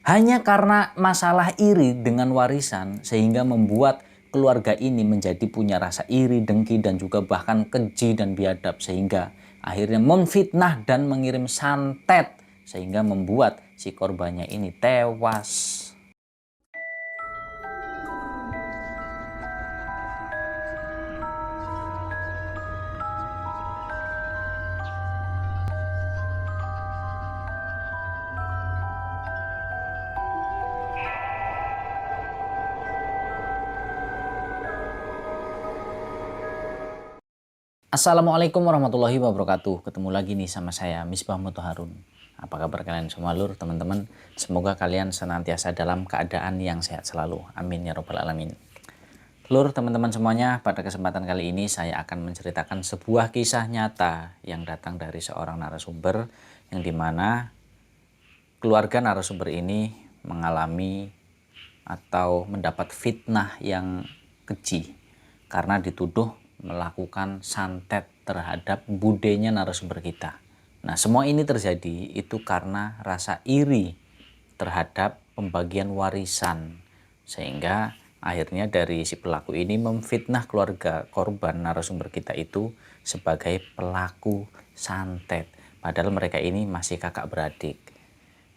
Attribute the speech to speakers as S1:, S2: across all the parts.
S1: Hanya karena masalah iri dengan warisan sehingga membuat keluarga ini menjadi punya rasa iri, dengki, dan juga bahkan keji dan biadab sehingga akhirnya memfitnah dan mengirim santet sehingga membuat si korbannya ini tewas. Assalamualaikum warahmatullahi wabarakatuh. Ketemu lagi nih sama saya, Misbah Muthaharun. Apa kabar kalian semua lur, teman-teman? Semoga kalian senantiasa dalam keadaan yang sehat selalu. Amin ya robbal alamin. Lur, teman-teman semuanya, pada kesempatan kali ini saya akan menceritakan sebuah kisah nyata yang datang dari seorang narasumber yang dimana keluarga narasumber ini mengalami atau mendapat fitnah yang keji karena dituduh melakukan santet terhadap budenya narasumber kita. Nah, semua ini terjadi itu karena rasa iri terhadap pembagian warisan. Sehingga akhirnya dari si pelaku ini memfitnah keluarga korban narasumber kita itu sebagai pelaku santet. Padahal mereka ini masih kakak beradik.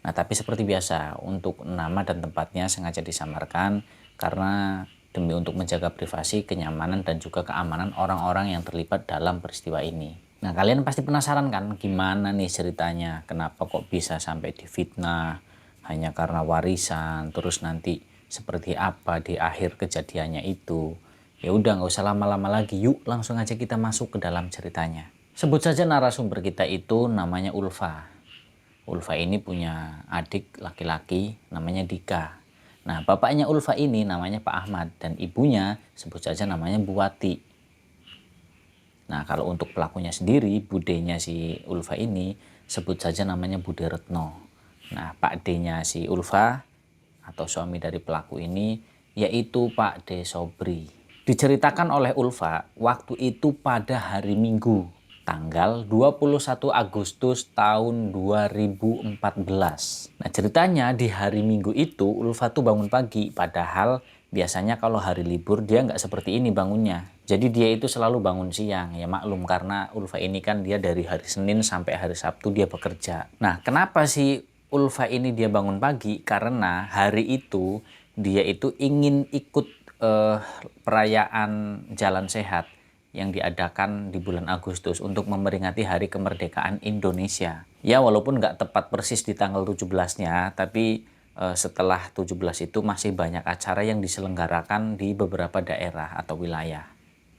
S1: Nah, tapi seperti biasa, untuk nama dan tempatnya sengaja disamarkan karena demi untuk menjaga privasi, kenyamanan, dan juga keamanan orang-orang yang terlibat dalam peristiwa ini. Nah, kalian pasti penasaran kan gimana nih ceritanya, kenapa kok bisa sampai difitnah hanya karena warisan, terus nanti seperti apa di akhir kejadiannya itu. Ya udah, nggak usah lama-lama lagi, yuk langsung aja kita masuk ke dalam ceritanya. Sebut saja narasumber kita itu namanya Ulfa. Ulfa ini punya adik laki-laki namanya Dika. Nah, bapaknya Ulfa ini namanya Pak Ahmad dan ibunya sebut saja namanya Bu Wati. Nah, kalau untuk pelakunya sendiri, budenya si Ulfa ini sebut saja namanya Bude Retno. Nah, Pak D-nya si Ulfa atau suami dari pelaku ini yaitu Pak D Sobri. Diceritakan oleh Ulfa, waktu itu pada hari Minggu, tanggal 21 Agustus tahun 2014. Nah, ceritanya di hari Minggu itu Ulfa tuh bangun pagi, padahal biasanya kalau hari libur dia nggak seperti ini bangunnya. Jadi dia itu selalu bangun siang, ya maklum karena Ulfa ini kan dia dari hari Senin sampai hari Sabtu dia bekerja. Nah, kenapa sih Ulfa ini dia bangun pagi? Karena hari itu dia itu ingin ikut perayaan Jalan Sehat yang diadakan di bulan Agustus untuk memperingati Hari Kemerdekaan Indonesia. Ya, walaupun nggak tepat persis di tanggal 17-nya, tapi setelah 17 itu masih banyak acara yang diselenggarakan di beberapa daerah atau wilayah.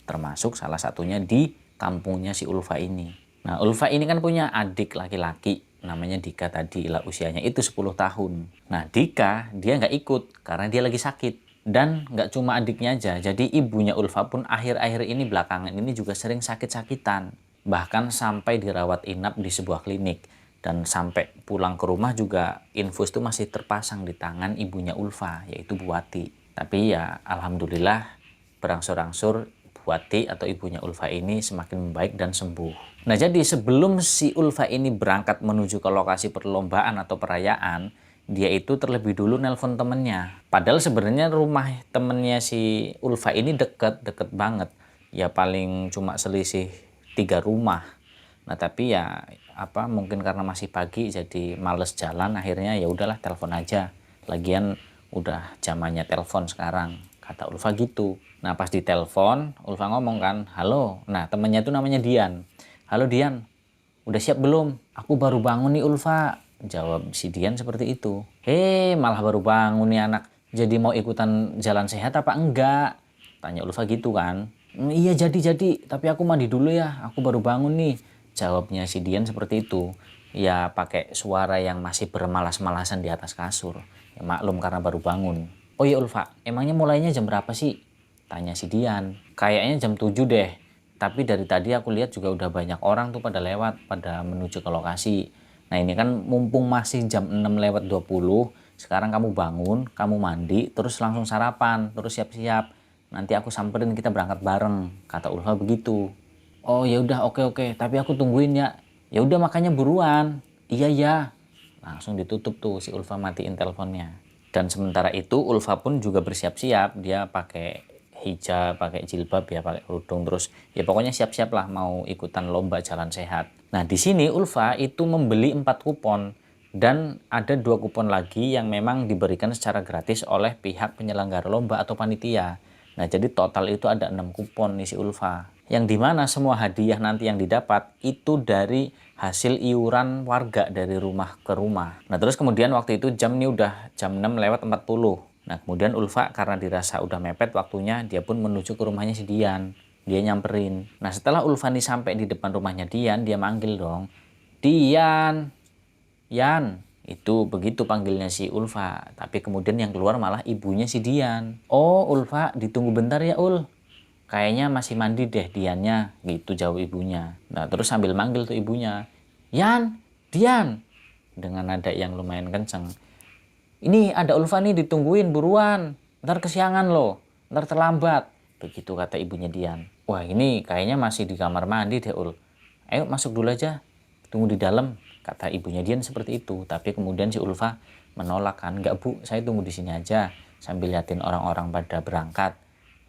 S1: Termasuk salah satunya di kampungnya si Ulfa ini. Nah, Ulfa ini kan punya adik laki-laki, namanya Dika tadi, lah usianya itu 10 tahun. Nah, Dika dia nggak ikut karena dia lagi sakit. Dan nggak cuma adiknya aja, jadi ibunya Ulfa pun akhir-akhir ini belakangan ini juga sering sakit-sakitan. Bahkan sampai dirawat inap di sebuah klinik. Dan sampai pulang ke rumah juga infus itu masih terpasang di tangan ibunya Ulfa, yaitu Bu Wati. Tapi ya alhamdulillah berangsur-angsur Bu Wati atau ibunya Ulfa ini semakin membaik dan sembuh. Nah, jadi sebelum si Ulfa ini berangkat menuju ke lokasi perlombaan atau perayaan, dia itu terlebih dulu nelpon temennya. Padahal sebenarnya rumah temennya si Ulfa ini deket banget. Ya paling cuma selisih 3 rumah. Nah, tapi ya mungkin karena masih pagi jadi males jalan, akhirnya ya udahlah telepon aja. Lagian udah zamannya telepon sekarang, kata Ulfa gitu. Nah, pas ditelepon, Ulfa ngomong kan, "Halo." Nah, temennya itu namanya Dian. "Halo Dian, udah siap belum? Aku baru bangun nih Ulfa." Jawab si Dian seperti itu. Malah baru bangun nih anak. Jadi mau ikutan jalan sehat apa enggak? Tanya Ulfa gitu kan. Iya jadi. Tapi aku mandi dulu ya. Aku baru bangun nih. Jawabnya si Dian seperti itu. Ya pakai suara yang masih bermalas-malasan di atas kasur. Ya maklum karena baru bangun. "Oh iya Ulfa, emangnya mulainya jam berapa sih?" Tanya si Dian. "Kayaknya jam 7 deh. Tapi dari tadi aku lihat juga udah banyak orang tuh pada lewat, pada menuju ke lokasi. Nah, ini kan mumpung masih jam 6 lewat 20, sekarang kamu bangun, kamu mandi, terus langsung sarapan, terus siap-siap. Nanti aku samperin kita berangkat bareng," kata Ulfa begitu. "Oh ya udah, oke, tapi aku tungguin ya." "Ya udah makanya buruan." "Iya ya." Langsung ditutup tuh si Ulfa, matiin teleponnya. Dan sementara itu Ulfa pun juga bersiap-siap, dia pakai hijab, pakai jilbab ya, pakai kerudung, terus ya pokoknya siap-siap lah mau ikutan lomba jalan sehat. Nah di sini Ulfa itu membeli 4 kupon dan ada 2 kupon lagi yang memang diberikan secara gratis oleh pihak penyelenggara lomba atau panitia. Nah jadi total itu ada 6 kupon nih si Ulfa. Yang dimana semua hadiah nanti yang didapat itu dari hasil iuran warga dari rumah ke rumah. Nah terus kemudian waktu itu jam ini udah jam 6 lewat 40. Nah kemudian Ulfa karena dirasa udah mepet waktunya, dia pun menuju ke rumahnya si Dian. Dia nyamperin. Nah setelah Ulfa nih sampai di depan rumahnya Dian, dia manggil dong. Dian, Yan. Itu begitu panggilnya si Ulfa. Tapi kemudian yang keluar malah ibunya si Dian. Oh Ulfa, ditunggu bentar ya Ul. Kayaknya masih mandi deh Diannya, gitu jawab ibunya. Nah terus sambil manggil tuh ibunya, Yan, Dian, dengan nada yang lumayan kenceng. Ini ada Ulfa nih ditungguin, buruan, ntar kesiangan loh, ntar terlambat. Begitu kata ibunya Dian. Wah ini kayaknya masih di kamar mandi deh Ul. Ayo masuk dulu aja, tunggu di dalam, kata ibunya Dian seperti itu. Tapi kemudian si Ulfa menolak kan, enggak Bu, saya tunggu di sini aja sambil liatin orang-orang pada berangkat.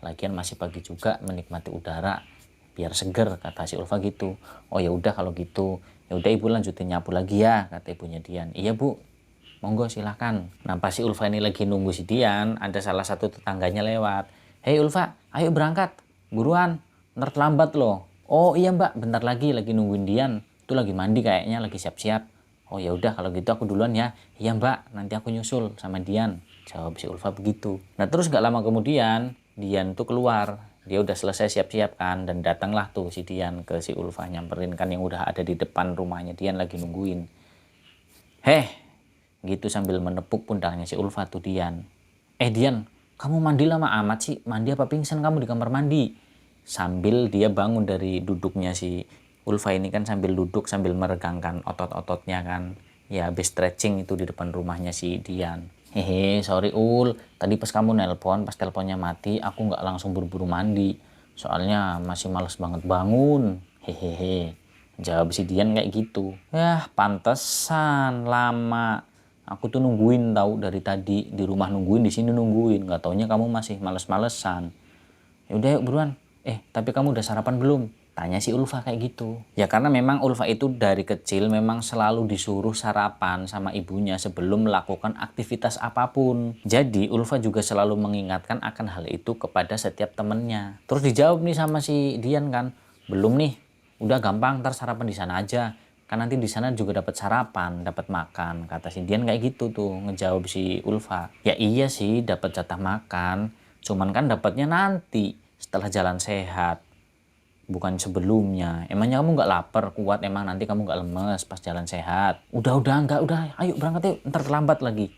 S1: Lagian masih pagi juga, menikmati udara biar seger, kata si Ulfa gitu. Oh ya udah kalau gitu, ya udah ibu lanjutin nyapu lagi ya, kata ibunya Dian. Iya Bu, monggo silahkan. Nah pas si Ulfa ini lagi nunggu si Dian, ada salah satu tetangganya lewat. Hei Ulfa, ayo berangkat, buruan, ntar terlambat loh. Oh iya Mbak, bentar lagi nungguin Dian. Itu lagi mandi kayaknya, lagi siap-siap. Oh ya udah kalau gitu aku duluan ya. Iya Mbak, nanti aku nyusul sama Dian, jawab si Ulfa begitu. Nah terus gak lama kemudian Dian tuh keluar. Dia udah selesai siap-siap kan, dan datanglah tuh si Dian ke si Ulfa, nyamperin kan yang udah ada di depan rumahnya Dian lagi nungguin. Heh, gitu sambil menepuk pundaknya si Ulfa tuh Dian. Dian, kamu mandi lama amat sih, mandi apa pingsan kamu di kamar mandi? Sambil dia bangun dari duduknya si Ulfa ini kan, sambil duduk sambil meregangkan otot-ototnya kan. Ya habis stretching itu di depan rumahnya si Dian. Hehe, sorry Ul, tadi pas kamu nelpon, pas teleponnya mati, aku nggak langsung buru-buru mandi. Soalnya masih males banget bangun. Hehehe, jawab si Dian kayak gitu. Yah, pantesan lama. Aku tuh nungguin tahu dari tadi, di rumah nungguin, di sini nungguin. Nggak taunya kamu masih males-malesan. Ya udah yuk buruan. Tapi kamu udah sarapan belum? Tanya si Ulfa kayak gitu. Ya karena memang Ulfa itu dari kecil memang selalu disuruh sarapan sama ibunya sebelum melakukan aktivitas apapun. Jadi Ulfa juga selalu mengingatkan akan hal itu kepada setiap temennya. Terus dijawab nih sama si Dian kan, belum nih, udah gampang, ntar sarapan di sana aja. Kan nanti di sana juga dapat sarapan, dapat makan. Kata si Dian kayak gitu tuh, ngejawab si Ulfa. Ya iya sih, dapat jatah makan. Cuman kan dapatnya nanti setelah jalan sehat, bukan sebelumnya. Emangnya kamu nggak lapar, kuat emang nanti kamu nggak lemes pas jalan sehat? Udah nggak, udah, ayo berangkat yuk, ntar terlambat lagi.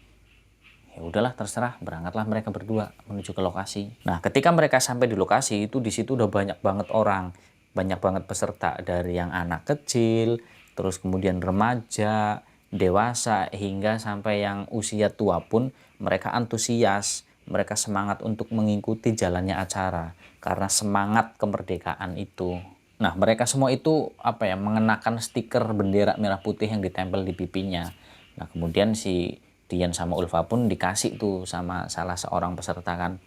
S1: Ya udahlah terserah, berangkatlah mereka berdua menuju ke lokasi. Nah ketika mereka sampai di lokasi itu, di situ udah banyak banget orang, banyak banget peserta dari yang anak kecil, terus kemudian remaja, dewasa, hingga sampai yang usia tua pun mereka antusias. Mereka semangat untuk mengikuti jalannya acara karena semangat kemerdekaan itu. Nah, mereka semua itu mengenakan stiker bendera merah putih yang ditempel di pipinya. Nah, kemudian si Dian sama Ulfa pun dikasih tuh sama salah seorang peserta kan.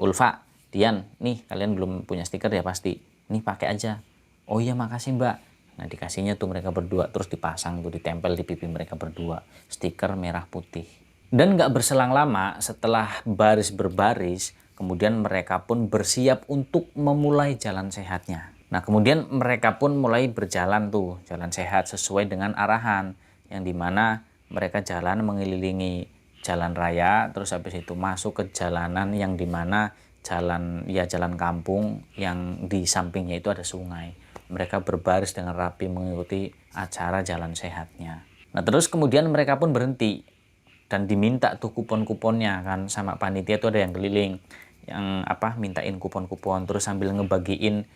S1: Ulfa, Dian, nih kalian belum punya stiker ya pasti. Nih pakai aja. Oh iya makasih Mbak. Nah, dikasihnya tuh mereka berdua, terus dipasang tuh, ditempel di pipi mereka berdua stiker merah putih. Dan gak berselang lama setelah baris berbaris, kemudian mereka pun bersiap untuk memulai jalan sehatnya. Nah kemudian mereka pun mulai berjalan tuh, jalan sehat sesuai dengan arahan. Yang dimana mereka jalan mengelilingi jalan raya, terus habis itu masuk ke jalanan yang dimana jalan kampung yang di sampingnya itu ada sungai. Mereka berbaris dengan rapi mengikuti acara jalan sehatnya. Nah terus kemudian mereka pun berhenti dan diminta tuh kupon-kuponnya kan sama panitia. Tuh ada yang keliling yang mintain kupon-kupon, terus sambil ngebagiin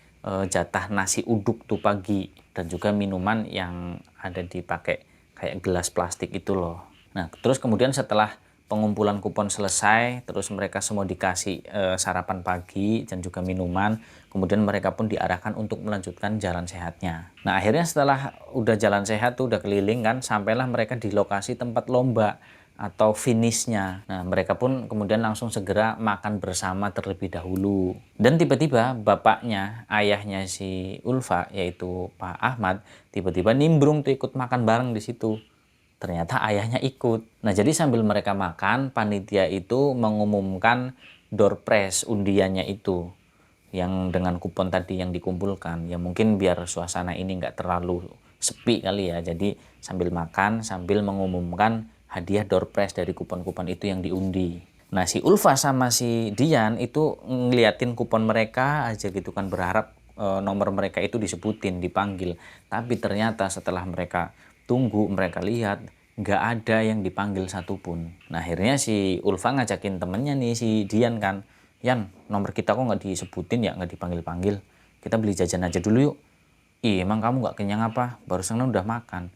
S1: jatah nasi uduk tuh pagi, dan juga minuman yang ada dipakai kayak gelas plastik itu loh. Nah terus kemudian setelah pengumpulan kupon selesai, terus mereka semua dikasih sarapan pagi dan juga minuman. Kemudian mereka pun diarahkan untuk melanjutkan jalan sehatnya. Nah akhirnya setelah udah jalan sehat tuh, udah keliling kan, sampailah mereka di lokasi tempat lomba atau finishnya. Nah mereka pun kemudian langsung segera makan bersama terlebih dahulu. Dan tiba-tiba bapaknya, ayahnya si Ulfa, yaitu Pak Ahmad, tiba-tiba nimbrung tuh ikut makan bareng di situ. Ternyata ayahnya ikut. Nah jadi sambil mereka makan, panitia itu mengumumkan door prize undiannya itu, yang dengan kupon tadi yang dikumpulkan. Ya mungkin biar suasana ini nggak terlalu sepi kali ya. Jadi sambil makan, sambil mengumumkan hadiah door prize dari kupon-kupon itu yang diundi. Nah si Ulfa sama si Dian itu ngeliatin kupon mereka aja gitu kan, berharap nomor mereka itu disebutin, dipanggil. Tapi ternyata setelah mereka tunggu, mereka lihat nggak ada yang dipanggil satupun. Nah akhirnya si Ulfa ngajakin temennya nih, si Dian kan, Yan, nomor kita kok nggak disebutin ya, nggak dipanggil-panggil. Kita beli jajan aja dulu yuk. Ih, emang kamu nggak kenyang apa? Barusan udah makan.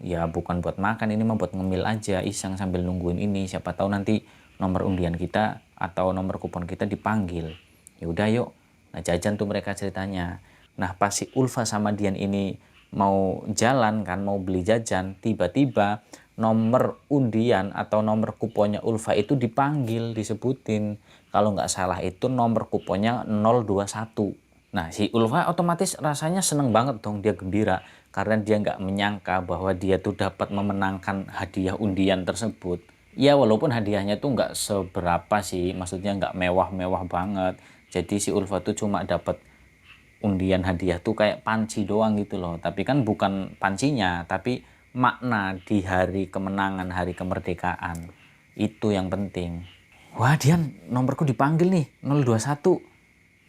S1: Ya bukan buat makan, ini mah buat ngemil aja, iseng sambil nungguin ini. Siapa tahu nanti nomor undian kita atau nomor kupon kita dipanggil. Ya udah yuk. Nah jajan tuh mereka ceritanya. Nah pas si Ulfa sama Dian ini mau jalan kan, mau beli jajan, tiba-tiba nomor undian atau nomor kuponnya Ulfa itu dipanggil, disebutin. Kalau nggak salah itu nomor kuponnya 021. Nah si Ulfa otomatis rasanya seneng banget dong, dia gembira. Karena dia nggak menyangka bahwa dia tuh dapat memenangkan hadiah undian tersebut. Ya walaupun hadiahnya tuh nggak seberapa sih, maksudnya nggak mewah-mewah banget. Jadi si Ulfa tuh cuma dapat undian hadiah tuh kayak panci doang gitu loh. Tapi kan bukan pancinya, tapi makna di hari kemenangan, hari kemerdekaan. Itu yang penting. Wah Dian, nomorku dipanggil nih, 021.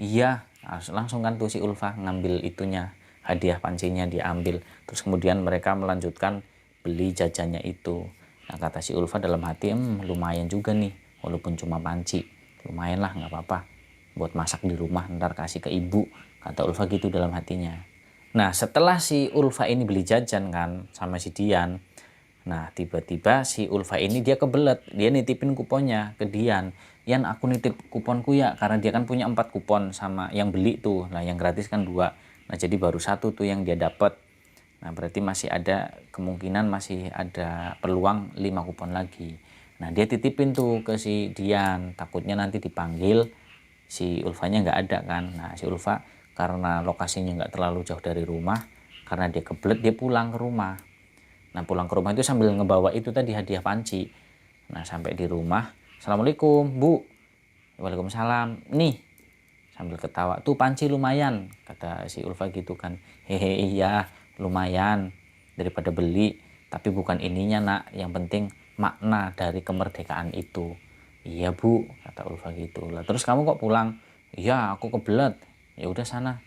S1: Iya, langsung kan tuh si Ulfa ngambil itunya, hadiah pancinya diambil. Terus kemudian mereka melanjutkan beli jajannya itu. Nah kata si Ulfa dalam hati, lumayan juga nih, walaupun cuma panci. Lumayan lah, nggak apa-apa. Buat masak di rumah, ntar kasih ke ibu. Kata Ulfa gitu dalam hatinya. Nah setelah si Ulfa ini beli jajan kan sama si Dian. Nah tiba-tiba si Ulfa ini dia kebelet, dia nitipin kuponnya ke Dian. Yan aku nitip kuponku ya, karena dia kan punya 4 kupon sama yang beli tuh. Nah yang gratis kan 2. Nah jadi baru 1 tuh yang dia dapat. Nah berarti masih ada kemungkinan, masih ada peluang 5 kupon lagi. Nah dia titipin tuh ke si Dian, takutnya nanti dipanggil si Ulfanya nggak ada kan. Nah si Ulfa karena lokasinya nggak terlalu jauh dari rumah, karena dia kebelet dia pulang ke rumah. Nah pulang ke rumah itu sambil ngebawa itu tadi, hadiah panci. Nah sampai di rumah, Assalamualaikum Bu. Waalaikumsalam. Nih sambil ketawa, tuh panci lumayan, kata si Ulfa gitu kan. Hehe iya lumayan, daripada beli. Tapi bukan ininya nak, yang penting makna dari kemerdekaan itu. Iya Bu, kata Ulfa gitu. Lah terus kamu kok pulang? Iya aku kebelet. Ya udah sana.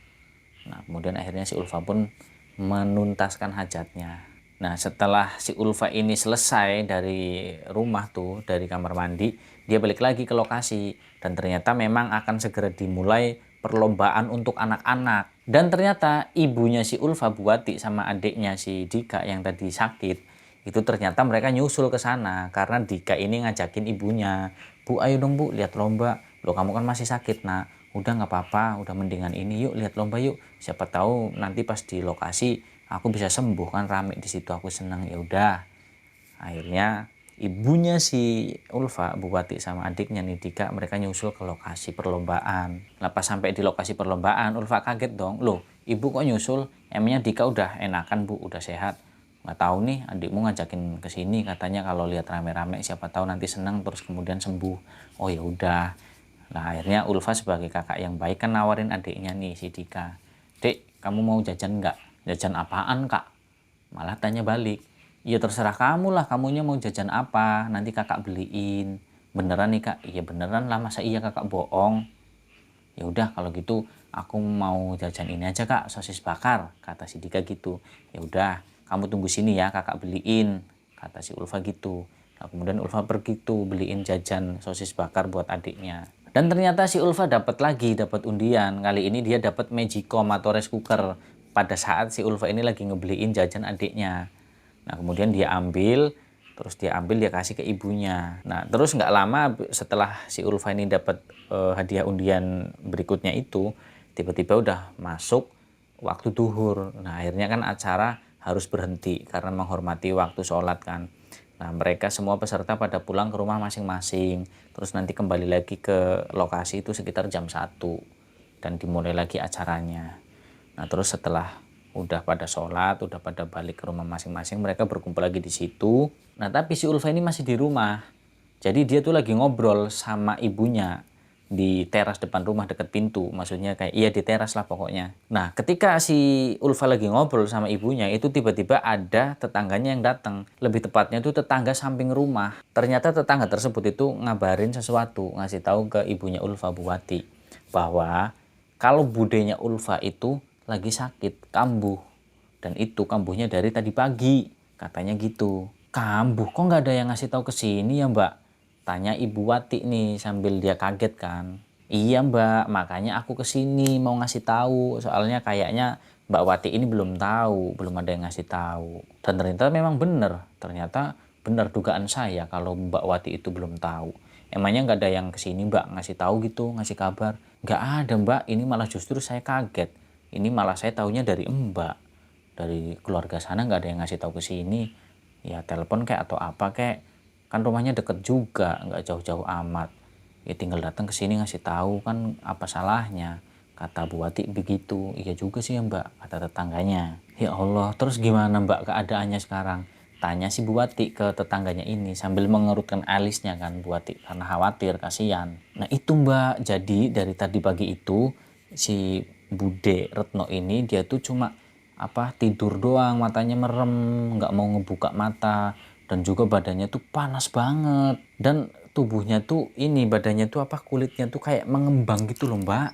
S1: Nah kemudian akhirnya si Ulfa pun menuntaskan hajatnya. Nah setelah si Ulfa ini selesai dari rumah tuh, dari kamar mandi, dia balik lagi ke lokasi. Dan ternyata memang akan segera dimulai perlombaan untuk anak-anak. Dan ternyata ibunya si Ulfa, Buati, sama adiknya si Dika yang tadi sakit, itu ternyata mereka nyusul ke sana. Karena Dika ini ngajakin ibunya, Bu ayo dong Bu lihat lomba. Loh kamu kan masih sakit nak. Udah nggak apa-apa, udah mendingan ini yuk lihat lomba yuk. Siapa tahu nanti pas di lokasi aku bisa sembuh kan, rame di situ aku senang. Ya udah. Akhirnya ibunya si Ulfa, Buati sama adiknya nih Dika, mereka nyusul ke lokasi perlombaan. Lah pas sampai di lokasi perlombaan, Ulfa kaget dong. Loh, ibu kok nyusul? Emangnya Dika udah enakan Bu, udah sehat? Nggak tahu nih, adikmu ngajakin ke sini katanya kalau lihat rame-rame siapa tahu nanti senang terus kemudian sembuh. Oh ya udah. Nah akhirnya Ulfa sebagai kakak yang baik kan nawarin adiknya nih si Dika. Dek, kamu mau jajan nggak? Jajan apaan kak? Malah tanya balik. Ya terserah kamu lah, kamunya mau jajan apa, nanti kakak beliin. Beneran nih kak? Iya beneran lah, masa iya kakak bohong? Ya udah kalau gitu aku mau jajan ini aja kak, sosis bakar, kata si Dika gitu. Ya udah kamu tunggu sini ya kakak beliin, kata si Ulfa gitu. Nah, kemudian Ulfa pergi tuh beliin jajan sosis bakar buat adiknya. Dan ternyata si Ulfa dapat undian. Kali ini dia dapat Magicom atau rice cooker pada saat si Ulfa ini lagi ngebeliin jajan adiknya. Nah kemudian dia ambil, Terus dia ambil, dia kasih ke ibunya. Nah terus nggak lama setelah si Ulfa ini dapat hadiah undian berikutnya itu, tiba-tiba udah masuk waktu duhur. Nah akhirnya kan acara harus berhenti karena menghormati waktu sholat kan. Nah mereka semua peserta pada pulang ke rumah masing-masing. Terus nanti kembali lagi ke lokasi itu sekitar jam 1 dan dimulai lagi acaranya. Nah terus setelah udah pada sholat, udah pada balik ke rumah masing-masing, mereka berkumpul lagi di situ. Nah tapi si Ulfa ini masih di rumah. Jadi dia tuh lagi ngobrol sama ibunya di teras depan rumah dekat pintu. Maksudnya kayak iya di teras lah pokoknya. Nah ketika si Ulfa lagi ngobrol sama ibunya, itu tiba-tiba ada tetangganya yang datang. Lebih tepatnya itu tetangga samping rumah. Ternyata tetangga tersebut itu ngabarin sesuatu, ngasih tahu ke ibunya Ulfa, Bu Wati, bahwa kalau budenya Ulfa itu lagi sakit, kambuh. Dan itu kambuhnya dari tadi pagi, katanya gitu. Kambuh, kok nggak ada yang ngasih tahu ke sini ya Mbak? Tanya Ibu Wati nih sambil dia kaget kan. Iya Mbak, makanya aku ke sini mau ngasih tahu. Soalnya kayaknya Mbak Wati ini belum tahu, belum ada yang ngasih tahu. Dan ternyata memang benar, ternyata benar dugaan saya kalau Mbak Wati itu belum tahu. Emangnya nggak ada yang kesini Mbak ngasih tahu gitu, ngasih kabar? Nggak ada Mbak, ini malah justru saya kaget. Ini malah saya tahunya dari Mbak. Dari keluarga sana nggak ada yang ngasih tahu ke sini. Ya telepon kayak atau apa kayak, kan rumahnya deket juga, nggak jauh-jauh amat. Ya tinggal datang ke sini ngasih tahu, kan apa salahnya? Kata Bu Wati begitu. Iya juga sih ya Mbak, kata tetangganya. Ya Allah, terus gimana Mbak keadaannya sekarang? Tanya si Bu Wati ke tetangganya ini sambil mengerutkan alisnya kan Bu Wati, karena khawatir, kasihan. Nah itu Mbak, jadi dari tadi pagi itu si Bude Retno ini dia tuh cuma tidur doang, matanya merem, nggak mau ngebuka mata, dan juga badannya tuh panas banget, dan tubuhnya tuh ini badannya tuh kulitnya tuh kayak mengembang gitu loh Mbak,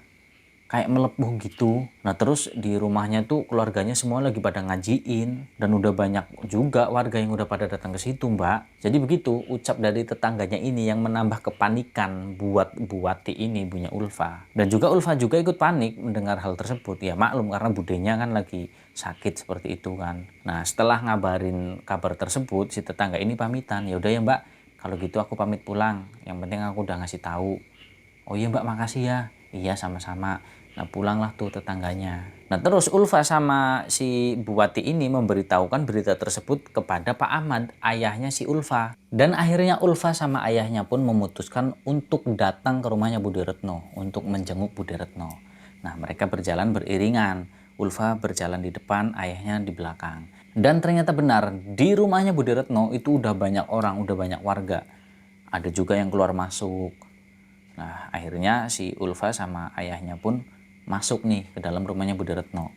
S1: kayak melepuh gitu. Nah terus di rumahnya tuh keluarganya semua lagi pada ngajiin, dan udah banyak juga warga yang udah pada datang ke situ Mbak. Jadi begitu ucap dari tetangganya ini yang menambah kepanikan buat Bu Wati ini, ibunya Ulfa. Dan juga Ulfa juga ikut panik mendengar hal tersebut. Ya maklum karena budenya kan lagi sakit seperti itu kan. Nah setelah ngabarin kabar tersebut, si tetangga ini pamitan. Ya udah ya Mbak, kalau gitu aku pamit pulang. Yang penting aku udah ngasih tahu. Oh iya Mbak, makasih ya. Iya sama-sama. Nah pulanglah tuh tetangganya. Nah terus Ulfa sama si Bu Wati ini memberitahukan berita tersebut kepada Pak Ahmad, ayahnya si Ulfa. Dan akhirnya Ulfa sama ayahnya pun memutuskan untuk datang ke rumahnya Bude Retno untuk menjenguk Bude Retno. Nah mereka berjalan beriringan. Ulfa berjalan di depan, ayahnya di belakang. Dan ternyata benar, di rumahnya Bude Retno itu udah banyak orang, udah banyak warga. Ada juga yang keluar masuk. Nah akhirnya si Ulfa sama ayahnya pun masuk nih ke dalam rumahnya Bude Retno.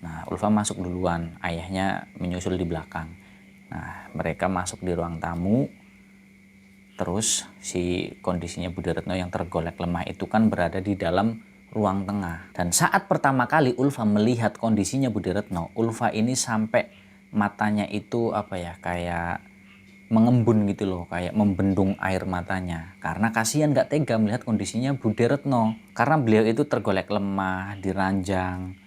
S1: Nah Ulfa masuk duluan, ayahnya menyusul di belakang. Nah mereka masuk di ruang tamu. Terus si kondisinya Bude Retno yang tergolek lemah itu kan berada di dalam ruang tengah. Dan saat pertama kali Ulfa melihat kondisinya Bude Retno, Ulfa ini sampai matanya itu kayak mengembun gitu loh, kayak membendung air matanya, karena kasihan nggak tega melihat kondisinya Bude Retno, karena beliau itu tergolek lemah di ranjang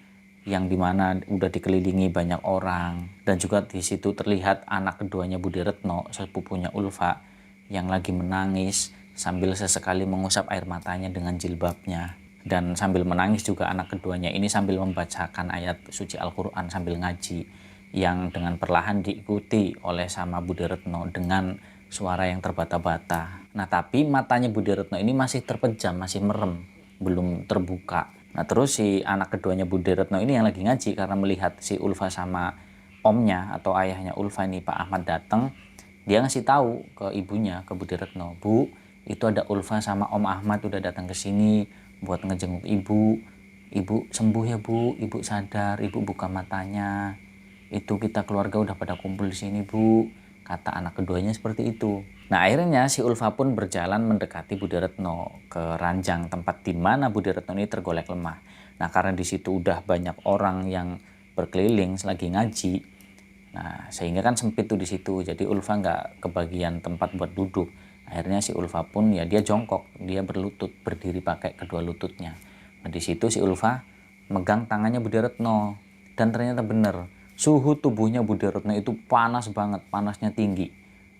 S1: yang dimana udah dikelilingi banyak orang, dan juga di situ terlihat anak keduanya Bude Retno, sepupunya Ulfa, yang lagi menangis sambil sesekali mengusap air matanya dengan jilbabnya. Dan sambil menangis juga anak keduanya ini sambil membacakan ayat suci Al-Quran sambil ngaji, yang dengan perlahan diikuti oleh sama Bude Retno dengan suara yang terbata-bata. Nah tapi matanya Bude Retno ini masih terpejam, masih merem, belum terbuka. Nah terus si anak keduanya Bude Retno ini yang lagi ngaji, karena melihat si Ulfa sama omnya atau ayahnya Ulfa ini Pak Ahmad datang, dia ngasih tahu ke ibunya, ke Bude Retno, Bu, itu ada Ulfa sama Om Ahmad udah datang ke sini buat ngejenguk ibu. Ibu sembuh ya Bu, ibu sadar, ibu buka matanya. Itu kita keluarga udah pada kumpul di sini Bu, kata anak keduanya seperti itu. Nah akhirnya si Ulfa pun berjalan mendekati Bude Retno ke ranjang tempat di mana Bude Retno ini tergolek lemah. Nah karena di situ udah banyak orang yang berkeliling selagi ngaji. Nah sehingga kan sempit tuh di situ, jadi Ulfa nggak kebagian tempat buat duduk. Akhirnya si Ulfa pun ya dia jongkok, dia berlutut, berdiri pakai kedua lututnya. Nah di situ si Ulfa megang tangannya Bude Retno, dan ternyata bener suhu tubuhnya Bude Retno itu panas banget, panasnya tinggi.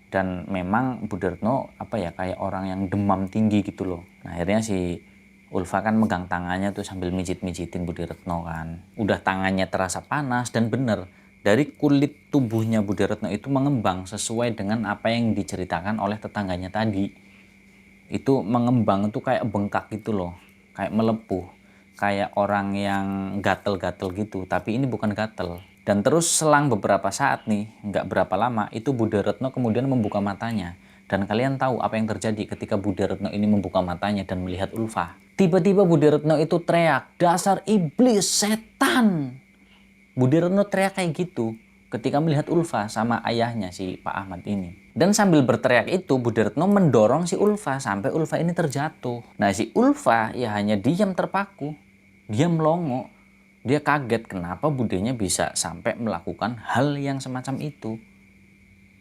S1: Dan memang Budi Retno kayak orang yang demam tinggi gitu loh. Nah, akhirnya si Ulfa kan megang tangannya tuh sambil mijit-mijitin Budi Retno kan. Udah tangannya terasa panas, dan bener dari kulit tubuhnya Budi Retno itu mengembang sesuai dengan apa yang diceritakan oleh tetangganya tadi. Itu mengembang tuh kayak bengkak gitu loh, kayak melepuh, kayak orang yang gatel-gatel gitu, tapi ini bukan gatel. Dan terus selang beberapa saat nih, nggak berapa lama, itu Budi Retno kemudian membuka matanya. Dan kalian tahu apa yang terjadi ketika Budi Retno ini membuka matanya dan melihat Ulfa. Tiba-tiba Budi Retno itu teriak, "Dasar iblis, setan!" Budi Retno teriak kayak gitu ketika melihat Ulfa sama ayahnya si Pak Ahmad ini. Dan sambil berteriak itu, Budi Retno mendorong si Ulfa sampai Ulfa ini terjatuh. Nah, si Ulfa ya hanya diam terpaku. Dia melongo. Dia kaget kenapa budenya bisa sampai melakukan hal yang semacam itu.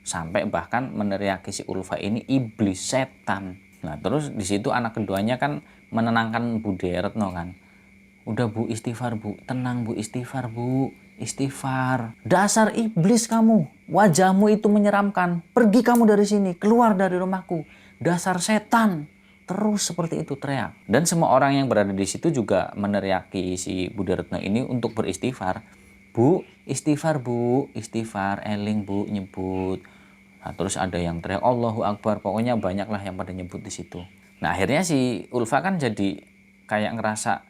S1: Sampai bahkan meneriaki si Ulfa ini iblis, setan. Nah, terus di situ anak keduanya kan menenangkan Budi Retno kan. "Udah Bu, istighfar Bu, tenang Bu, istighfar Bu, istighfar. Dasar iblis kamu, wajahmu itu menyeramkan. Pergi kamu dari sini, keluar dari rumahku. Dasar setan." Terus seperti itu teriak. Dan semua orang yang berada di situ juga meneriaki si Budi Retno ini untuk beristighfar. "Bu, istighfar Bu, istighfar, eling Bu, nyebut." Nah, terus ada yang teriak Allahu Akbar, pokoknya banyaklah yang pada nyebut di situ. Nah, akhirnya si Ulfa kan jadi kayak ngerasa,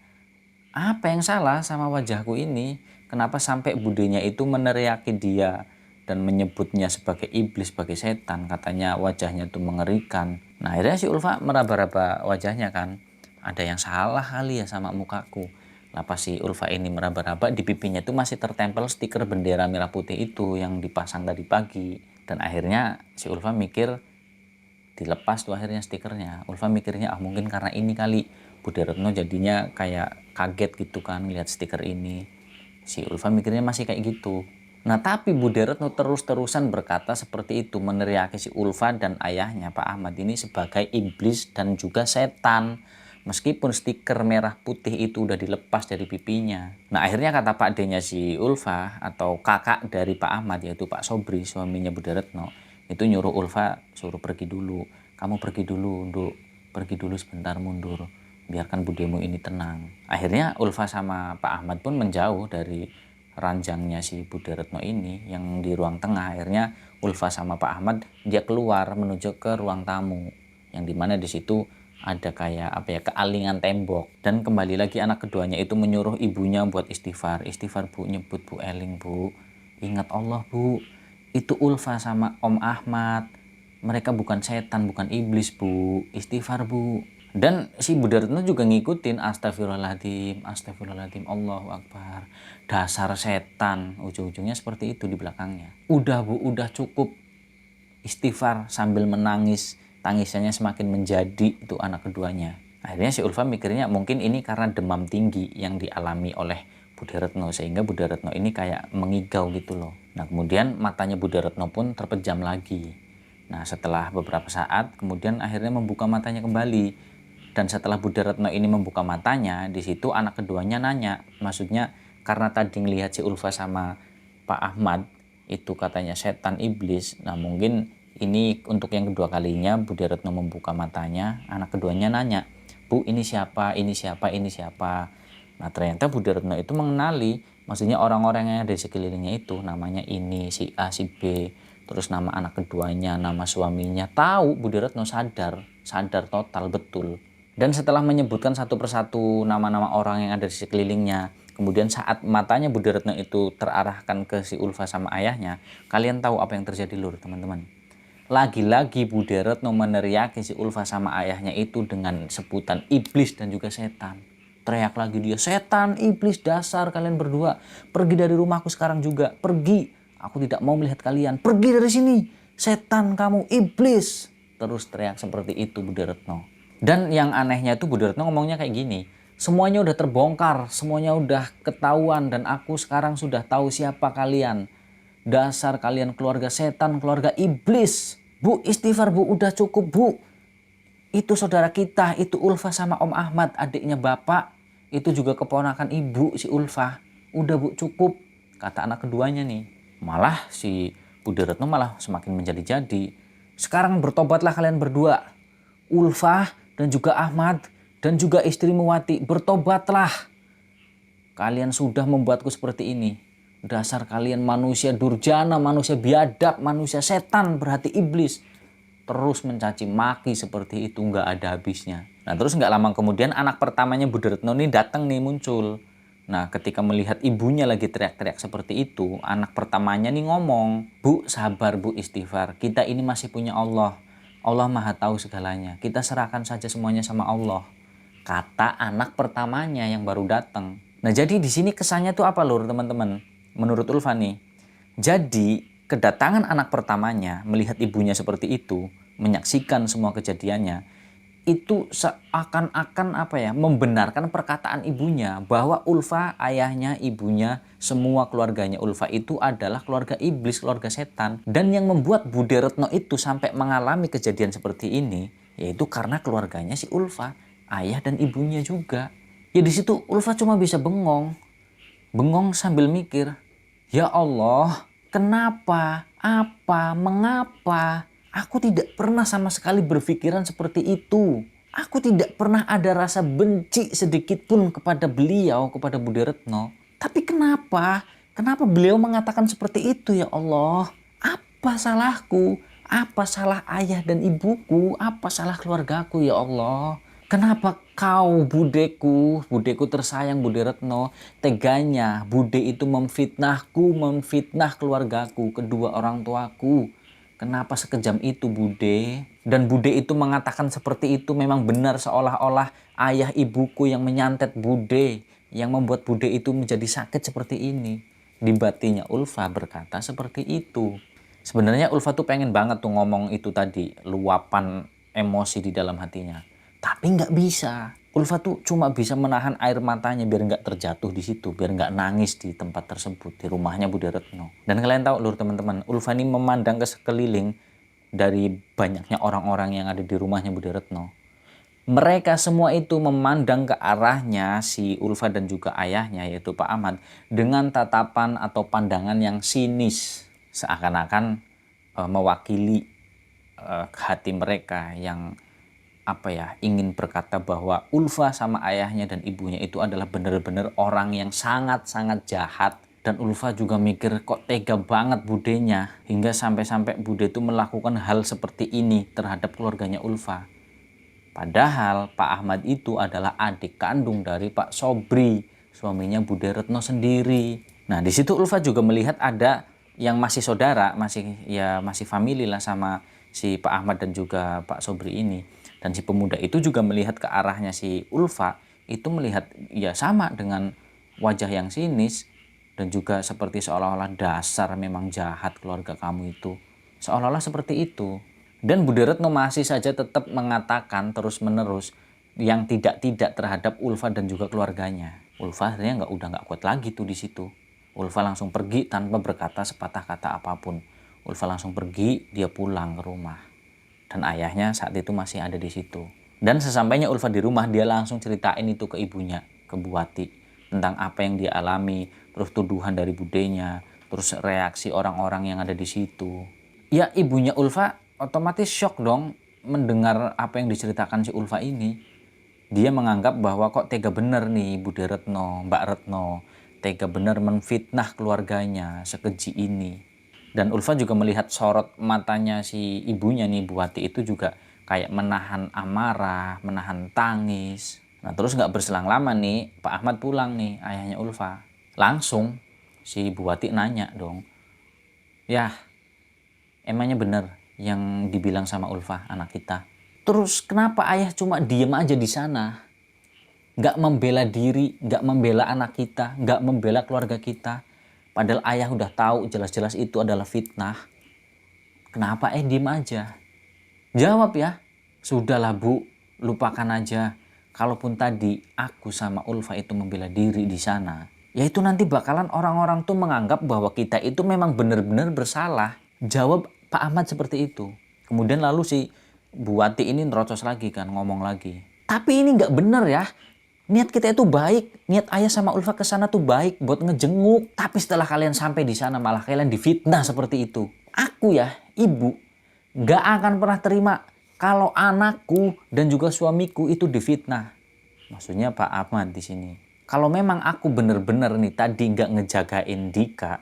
S1: apa yang salah sama wajahku ini? Kenapa sampai budenya itu meneriaki dia dan menyebutnya sebagai iblis, sebagai setan? Katanya wajahnya tuh mengerikan. Nah, akhirnya si Ulfa meraba-raba wajahnya kan. Ada yang salah kali ya sama mukaku. Lapas si Ulfa ini meraba-raba, di pipinya tuh masih tertempel stiker bendera merah putih itu yang dipasang tadi pagi. Dan akhirnya si Ulfa mikir, dilepas tuh akhirnya stikernya. Ulfa mikirnya mungkin karena ini kali Budi Retno jadinya kayak kaget gitu kan lihat stiker ini. Si Ulfa mikirnya masih kayak gitu. Nah, tapi Budi Retno terus-terusan berkata seperti itu, meneriaki si Ulfa dan ayahnya Pak Ahmad ini sebagai iblis dan juga setan. Meskipun stiker merah putih itu udah dilepas dari pipinya. Nah, akhirnya kata Pak D-nya si Ulfa atau kakak dari Pak Ahmad, yaitu Pak Sobri, suaminya Budi Retno, itu nyuruh Ulfa suruh pergi dulu. "Kamu pergi dulu, Nduk. Pergi dulu sebentar, mundur. Biarkan budemu ini tenang." Akhirnya Ulfa sama Pak Ahmad pun menjauh dari ranjangnya si Budi Retno ini yang di ruang tengah. Akhirnya Ulfa sama Pak Ahmad dia keluar menuju ke ruang tamu, yang dimana di situ ada kayak kealingan tembok. Dan kembali lagi anak keduanya itu menyuruh ibunya buat istighfar. "Istighfar Bu, nyebut Bu, eling Bu. Ingat Allah Bu. Itu Ulfa sama Om Ahmad. Mereka bukan setan, bukan iblis Bu. Istighfar Bu." Dan si Budi Retno juga ngikutin, "Astagfirullahaladzim, astagfirullahaladzim, Allahu Akbar. Dasar setan." Ujung-ujungnya seperti itu di belakangnya. "Udah Bu, udah cukup." Istighfar sambil menangis. Tangisannya semakin menjadi itu anak keduanya. Akhirnya si Ulfa mikirnya mungkin ini karena demam tinggi yang dialami oleh Budi Retno, sehingga Budi Retno ini kayak mengigau gitu loh. Nah, kemudian matanya Budi Retno pun terpejam lagi. Nah, setelah beberapa saat kemudian akhirnya membuka matanya kembali. Dan setelah Budi Retno ini membuka matanya, di situ anak keduanya nanya, maksudnya karena tadi ngelihat si Ulfa sama Pak Ahmad itu katanya setan iblis. Nah, mungkin ini untuk yang kedua kalinya Budi Retno membuka matanya, anak keduanya nanya, "Bu, ini siapa? Ini siapa? Ini siapa?" Nah, ternyata Budi Retno itu mengenali, maksudnya orang-orang yang ada di sekelilingnya itu, namanya ini, si A, si B, terus nama anak keduanya, nama suaminya. Tahu, Budi Retno sadar total betul. Dan setelah menyebutkan satu persatu nama-nama orang yang ada di sekelilingnya, kemudian saat matanya Budi Retno itu terarahkan ke si Ulfa sama ayahnya, kalian tahu apa yang terjadi lur, teman-teman? Lagi-lagi Budi Retno meneriaki si Ulfa sama ayahnya itu dengan sebutan iblis dan juga setan. Teriak lagi dia, "Setan, iblis, dasar kalian berdua. Pergi dari rumahku sekarang juga. Pergi. Aku tidak mau melihat kalian. Pergi dari sini. Setan kamu, iblis." Terus teriak seperti itu Budi Retno. Dan yang anehnya itu Budi Retno ngomongnya kayak gini, "Semuanya udah terbongkar, semuanya udah ketahuan, dan aku sekarang sudah tahu siapa kalian. Dasar kalian keluarga setan, keluarga iblis. Bu, istighfar Bu, udah cukup Bu. Itu saudara kita, itu Ulfa sama Om Ahmad, adiknya Bapak. Itu juga keponakan ibu si Ulfa. Udah Bu, cukup," kata anak keduanya nih. Malah si Budi Retno malah semakin menjadi-jadi. Sekarang bertobatlah kalian berdua. Ulfah dan juga Ahmad dan juga istrimu Wati, bertobatlah. Kalian sudah membuatku seperti ini. Dasar kalian manusia durjana, manusia biadab, manusia setan berhati iblis. Terus mencaci maki seperti itu nggak ada habisnya. Nah terus nggak lama kemudian anak pertamanya Budi Retno ini datang nih muncul. Nah ketika melihat ibunya lagi teriak-teriak seperti itu, anak pertamanya nih ngomong, "Bu, sabar Bu, istighfar. Kita ini masih punya Allah. Allah Maha tahu segalanya. Kita serahkan saja semuanya sama Allah," kata anak pertamanya yang baru datang. Nah jadi di sini kesannya tuh apa lur teman-teman? Menurut Ulfa nih. Jadi kedatangan anak pertamanya melihat ibunya seperti itu, menyaksikan semua kejadiannya, itu seakan-akan apa ya, membenarkan perkataan ibunya bahwa Ulfa, ayahnya, ibunya, semua keluarganya Ulfa itu adalah keluarga iblis, keluarga setan. Dan yang membuat Budi Retno itu sampai mengalami kejadian seperti ini, yaitu karena keluarganya si Ulfa, ayah dan ibunya juga. Ya di situ Ulfa cuma bisa bengong. Bengong sambil mikir, ya Allah, kenapa, apa, mengapa? Aku tidak pernah sama sekali berpikiran seperti itu. Aku tidak pernah ada rasa benci sedikit pun kepada beliau, kepada Budi Retno. Tapi kenapa? Kenapa beliau mengatakan seperti itu ya Allah? Apa salahku? Apa salah ayah dan ibuku? Apa salah keluargaku ya Allah? Kenapa kau budeku tersayang Budi Retno, teganya Bude itu memfitnahku, memfitnah keluargaku, kedua orang tuaku. Kenapa sekejam itu Bude? Dan Bude itu mengatakan seperti itu memang benar, seolah-olah ayah ibuku yang menyantet Bude, yang membuat Bude itu menjadi sakit seperti ini. Di batinnya Ulfa berkata seperti itu. Sebenarnya Ulfa tuh pengen banget tuh ngomong itu tadi, luapan emosi di dalam hatinya. Tapi nggak bisa. Ulfa tuh cuma bisa menahan air matanya biar nggak terjatuh di situ, biar nggak nangis di tempat tersebut, di rumahnya Budi Retno. Dan kalian tahu lur teman-teman, Ulfa ini memandang ke sekeliling dari banyaknya orang-orang yang ada di rumahnya Budi Retno. Mereka semua itu memandang ke arahnya si Ulfa dan juga ayahnya yaitu Pak Ahmad dengan tatapan atau pandangan yang sinis, seakan-akan mewakili hati mereka yang apa ya, ingin berkata bahwa Ulfa sama ayahnya dan ibunya itu adalah benar-benar orang yang sangat-sangat jahat. Dan Ulfa juga mikir kok tega banget budenya hingga sampai-sampai Bude itu melakukan hal seperti ini terhadap keluarganya Ulfa. Padahal Pak Ahmad itu adalah adik kandung dari Pak Sobri, suaminya Budi Retno sendiri. Nah di situ Ulfa juga melihat ada yang masih saudara, masih famili lah sama si Pak Ahmad dan juga Pak Sobri ini. Dan si pemuda itu juga melihat ke arahnya si Ulfa, itu melihat ya sama dengan wajah yang sinis dan juga seperti seolah-olah dasar memang jahat keluarga kamu itu. Seolah-olah seperti itu. Dan Budi Retno masih saja tetap mengatakan terus-menerus yang tidak-tidak terhadap Ulfa dan juga keluarganya. Ulfa akhirnya udah nggak kuat lagi tuh di situ. Ulfa langsung pergi tanpa berkata sepatah kata apapun. Ulfa langsung pergi, dia pulang ke rumah. Dan ayahnya saat itu masih ada di situ. Dan sesampainya Ulfa di rumah, dia langsung ceritain itu ke ibunya, ke Bu Wati, tentang apa yang dia alami, terus tuduhan dari budenya, terus reaksi orang-orang yang ada di situ. Ya ibunya Ulfa otomatis shock dong mendengar apa yang diceritakan si Ulfa ini. Dia menganggap bahwa kok tega bener nih Budi Retno, Mbak Retno, tega bener menfitnah keluarganya sekeji ini. Dan Ulfa juga melihat sorot matanya si ibunya nih, Bu Wati itu juga kayak menahan amarah, menahan tangis. Nah terus nggak berselang lama nih, Pak Ahmad pulang nih, ayahnya Ulfa. Langsung si Bu Wati nanya dong, ya emangnya bener yang dibilang sama Ulfa anak kita? Terus kenapa ayah cuma diem aja di sana? Nggak membela diri, nggak membela anak kita, nggak membela keluarga kita. Padahal ayah udah tahu jelas-jelas itu adalah fitnah. Kenapa diem aja? Jawab ya. Sudahlah Bu, lupakan aja. Kalaupun tadi aku sama Ulfa itu membela diri di sana, yaitu nanti bakalan orang-orang tuh menganggap bahwa kita itu memang benar-benar bersalah. Jawab Pak Ahmad seperti itu. Kemudian lalu si Bu Wati ini nerocos lagi kan, ngomong lagi. Tapi ini nggak bener ya. Niat kita itu baik, niat ayah sama Ulfa ke sana tuh baik buat ngejenguk. Tapi setelah kalian sampai di sana malah kalian difitnah seperti itu. Aku ya, ibu, nggak akan pernah terima kalau anakku dan juga suamiku itu difitnah. Maksudnya Pak Ahmad di sini. Kalau memang aku bener-bener nih tadi nggak ngejagain Dika,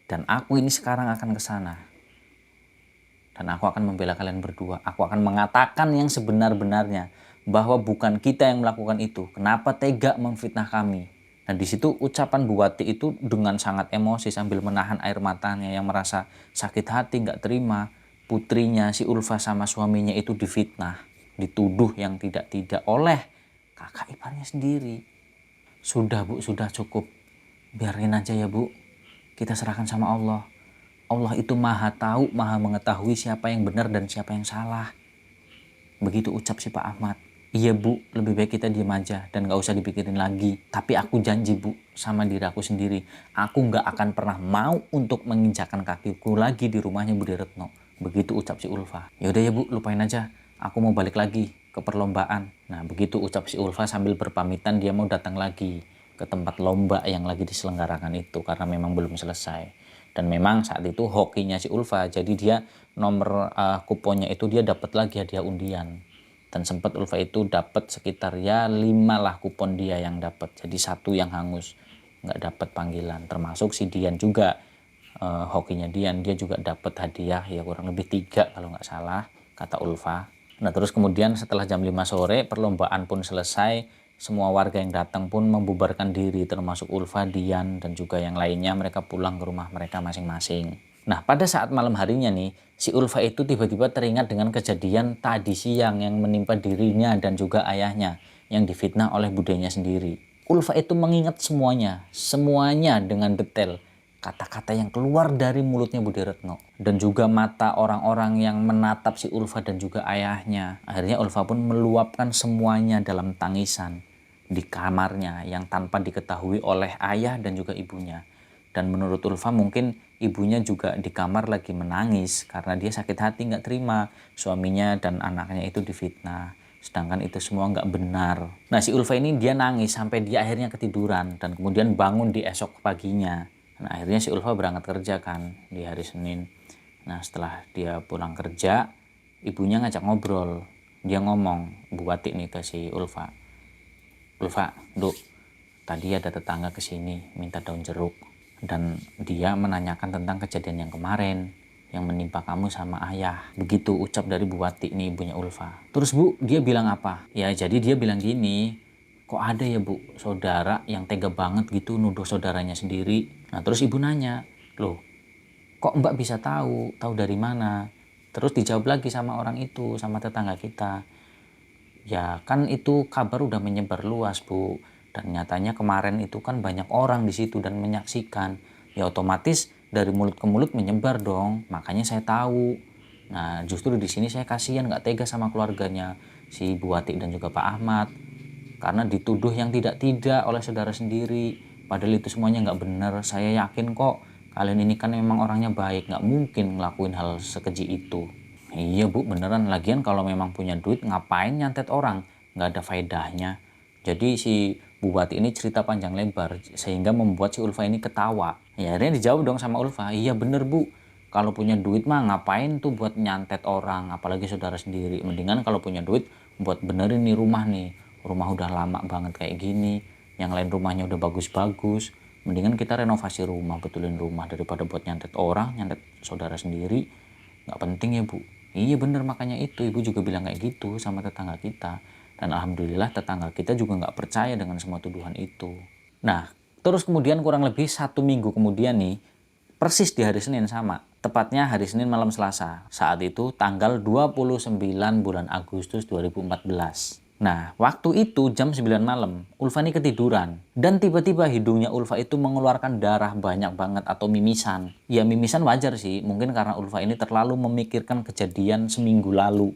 S1: dan aku ini sekarang akan ke sana. Dan aku akan membela kalian berdua. Aku akan mengatakan yang sebenar-benarnya bahwa bukan kita yang melakukan itu. Kenapa tega memfitnah kami? Dan di situ ucapan Bu Wati itu dengan sangat emosi sambil menahan air matanya, yang merasa sakit hati, nggak terima putrinya si Ulfa sama suaminya itu difitnah, dituduh yang tidak-tidak oleh kakak iparnya sendiri. Sudah Bu, sudah cukup. Biarin aja ya Bu. Kita serahkan sama Allah. Allah itu maha tahu, maha mengetahui siapa yang benar dan siapa yang salah. Begitu ucap si Pak Ahmad. Iya Bu, lebih baik kita diam aja dan gak usah dipikirin lagi. Tapi aku janji Bu, sama diri aku sendiri, aku gak akan pernah mau untuk menginjakan kakiku lagi di rumahnya Budi Retno. Begitu ucap si Ulfa. Yaudah ya Bu, lupain aja. Aku mau balik lagi ke perlombaan. Nah, begitu ucap si Ulfa sambil berpamitan dia mau datang lagi ke tempat lomba yang lagi diselenggarakan itu karena memang belum selesai. Dan memang saat itu hokinya si Ulfa, jadi dia nomor kuponnya itu dia dapat lagi hadiah undian. Dan sempat Ulfa itu dapat sekitar ya 5 lah kupon dia yang dapat, jadi 1 yang hangus nggak dapat panggilan. Termasuk si Dian juga, hokinya Dian, dia juga dapat hadiah ya kurang lebih 3 kalau nggak salah kata Ulfa. Nah terus kemudian setelah jam 5 sore perlombaan pun selesai, semua warga yang datang pun membubarkan diri, termasuk Ulfa, Dian dan juga yang lainnya. Mereka pulang ke rumah mereka masing-masing. Nah pada saat malam harinya nih, si Ulfa itu tiba-tiba teringat dengan kejadian tadi siang yang menimpa dirinya dan juga ayahnya yang difitnah oleh budenya sendiri. Ulfa itu mengingat semuanya dengan detail. Kata-kata yang keluar dari mulutnya Budi Retno. Dan juga mata orang-orang yang menatap si Ulfa dan juga ayahnya. Akhirnya Ulfa pun meluapkan semuanya dalam tangisan di kamarnya yang tanpa diketahui oleh ayah dan juga ibunya. Dan menurut Ulfa mungkin ibunya juga di kamar lagi menangis karena dia sakit hati nggak terima suaminya dan anaknya itu difitnah. Sedangkan itu semua nggak benar. Nah si Ulfa ini dia nangis sampai dia akhirnya ketiduran dan kemudian bangun di esok paginya. Nah akhirnya si Ulfa berangkat kerja kan di hari Senin. Nah setelah dia pulang kerja, ibunya ngajak ngobrol. Dia ngomong, Bu Wati nih ke si Ulfa. Ulfa, Duk, tadi ada tetangga kesini minta daun jeruk. Dan dia menanyakan tentang kejadian yang kemarin yang menimpa kamu sama ayah. Begitu ucap dari Bu Wati nih, ibunya Ulfa. Terus Bu, dia bilang apa? Ya jadi dia bilang gini, kok ada ya Bu saudara yang tega banget gitu nuduh saudaranya sendiri. Nah terus ibu nanya, loh kok Mbak bisa tahu dari mana? Terus dijawab lagi sama orang itu, sama tetangga kita. Ya kan itu kabar udah menyebar luas Bu. Dan nyatanya kemarin itu kan banyak orang di situ dan menyaksikan. Ya otomatis dari mulut ke mulut menyebar dong. Makanya saya tahu. Nah justru di sini saya kasihan nggak tega sama keluarganya si Bu Wati dan juga Pak Ahmad. Karena dituduh yang tidak-tidak oleh saudara sendiri. Padahal itu semuanya nggak benar. Saya yakin kok kalian ini kan memang orangnya baik. Nggak mungkin ngelakuin hal sekeji itu. Iya Bu, beneran. Lagian kalau memang punya duit ngapain nyantet orang? Nggak ada faedahnya. Jadi si Bu Wati ini cerita panjang lebar sehingga membuat si Ulfa ini ketawa. Ya akhirnya dijawab dong sama Ulfa, iya bener Bu. Kalau punya duit mah ngapain tuh buat nyantet orang, apalagi saudara sendiri. Mendingan kalau punya duit buat benerin nih rumah nih. Rumah udah lama banget kayak gini. Yang lain rumahnya udah bagus-bagus. Mendingan kita renovasi rumah, betulin rumah daripada buat nyantet orang, nyantet saudara sendiri. Nggak penting ya Bu. Iya bener, makanya itu ibu juga bilang kayak gitu sama tetangga kita. Dan alhamdulillah tetangga kita juga nggak percaya dengan semua tuduhan itu. Nah terus kemudian kurang lebih 1 minggu kemudian nih, persis di hari Senin sama. Tepatnya hari Senin malam Selasa. Saat itu tanggal 29 bulan Agustus 2014. Nah, waktu itu jam 9 malam, Ulfa ini ketiduran. Dan tiba-tiba hidungnya Ulfa itu mengeluarkan darah banyak banget atau mimisan. Ya mimisan wajar sih, mungkin karena Ulfa ini terlalu memikirkan kejadian seminggu lalu.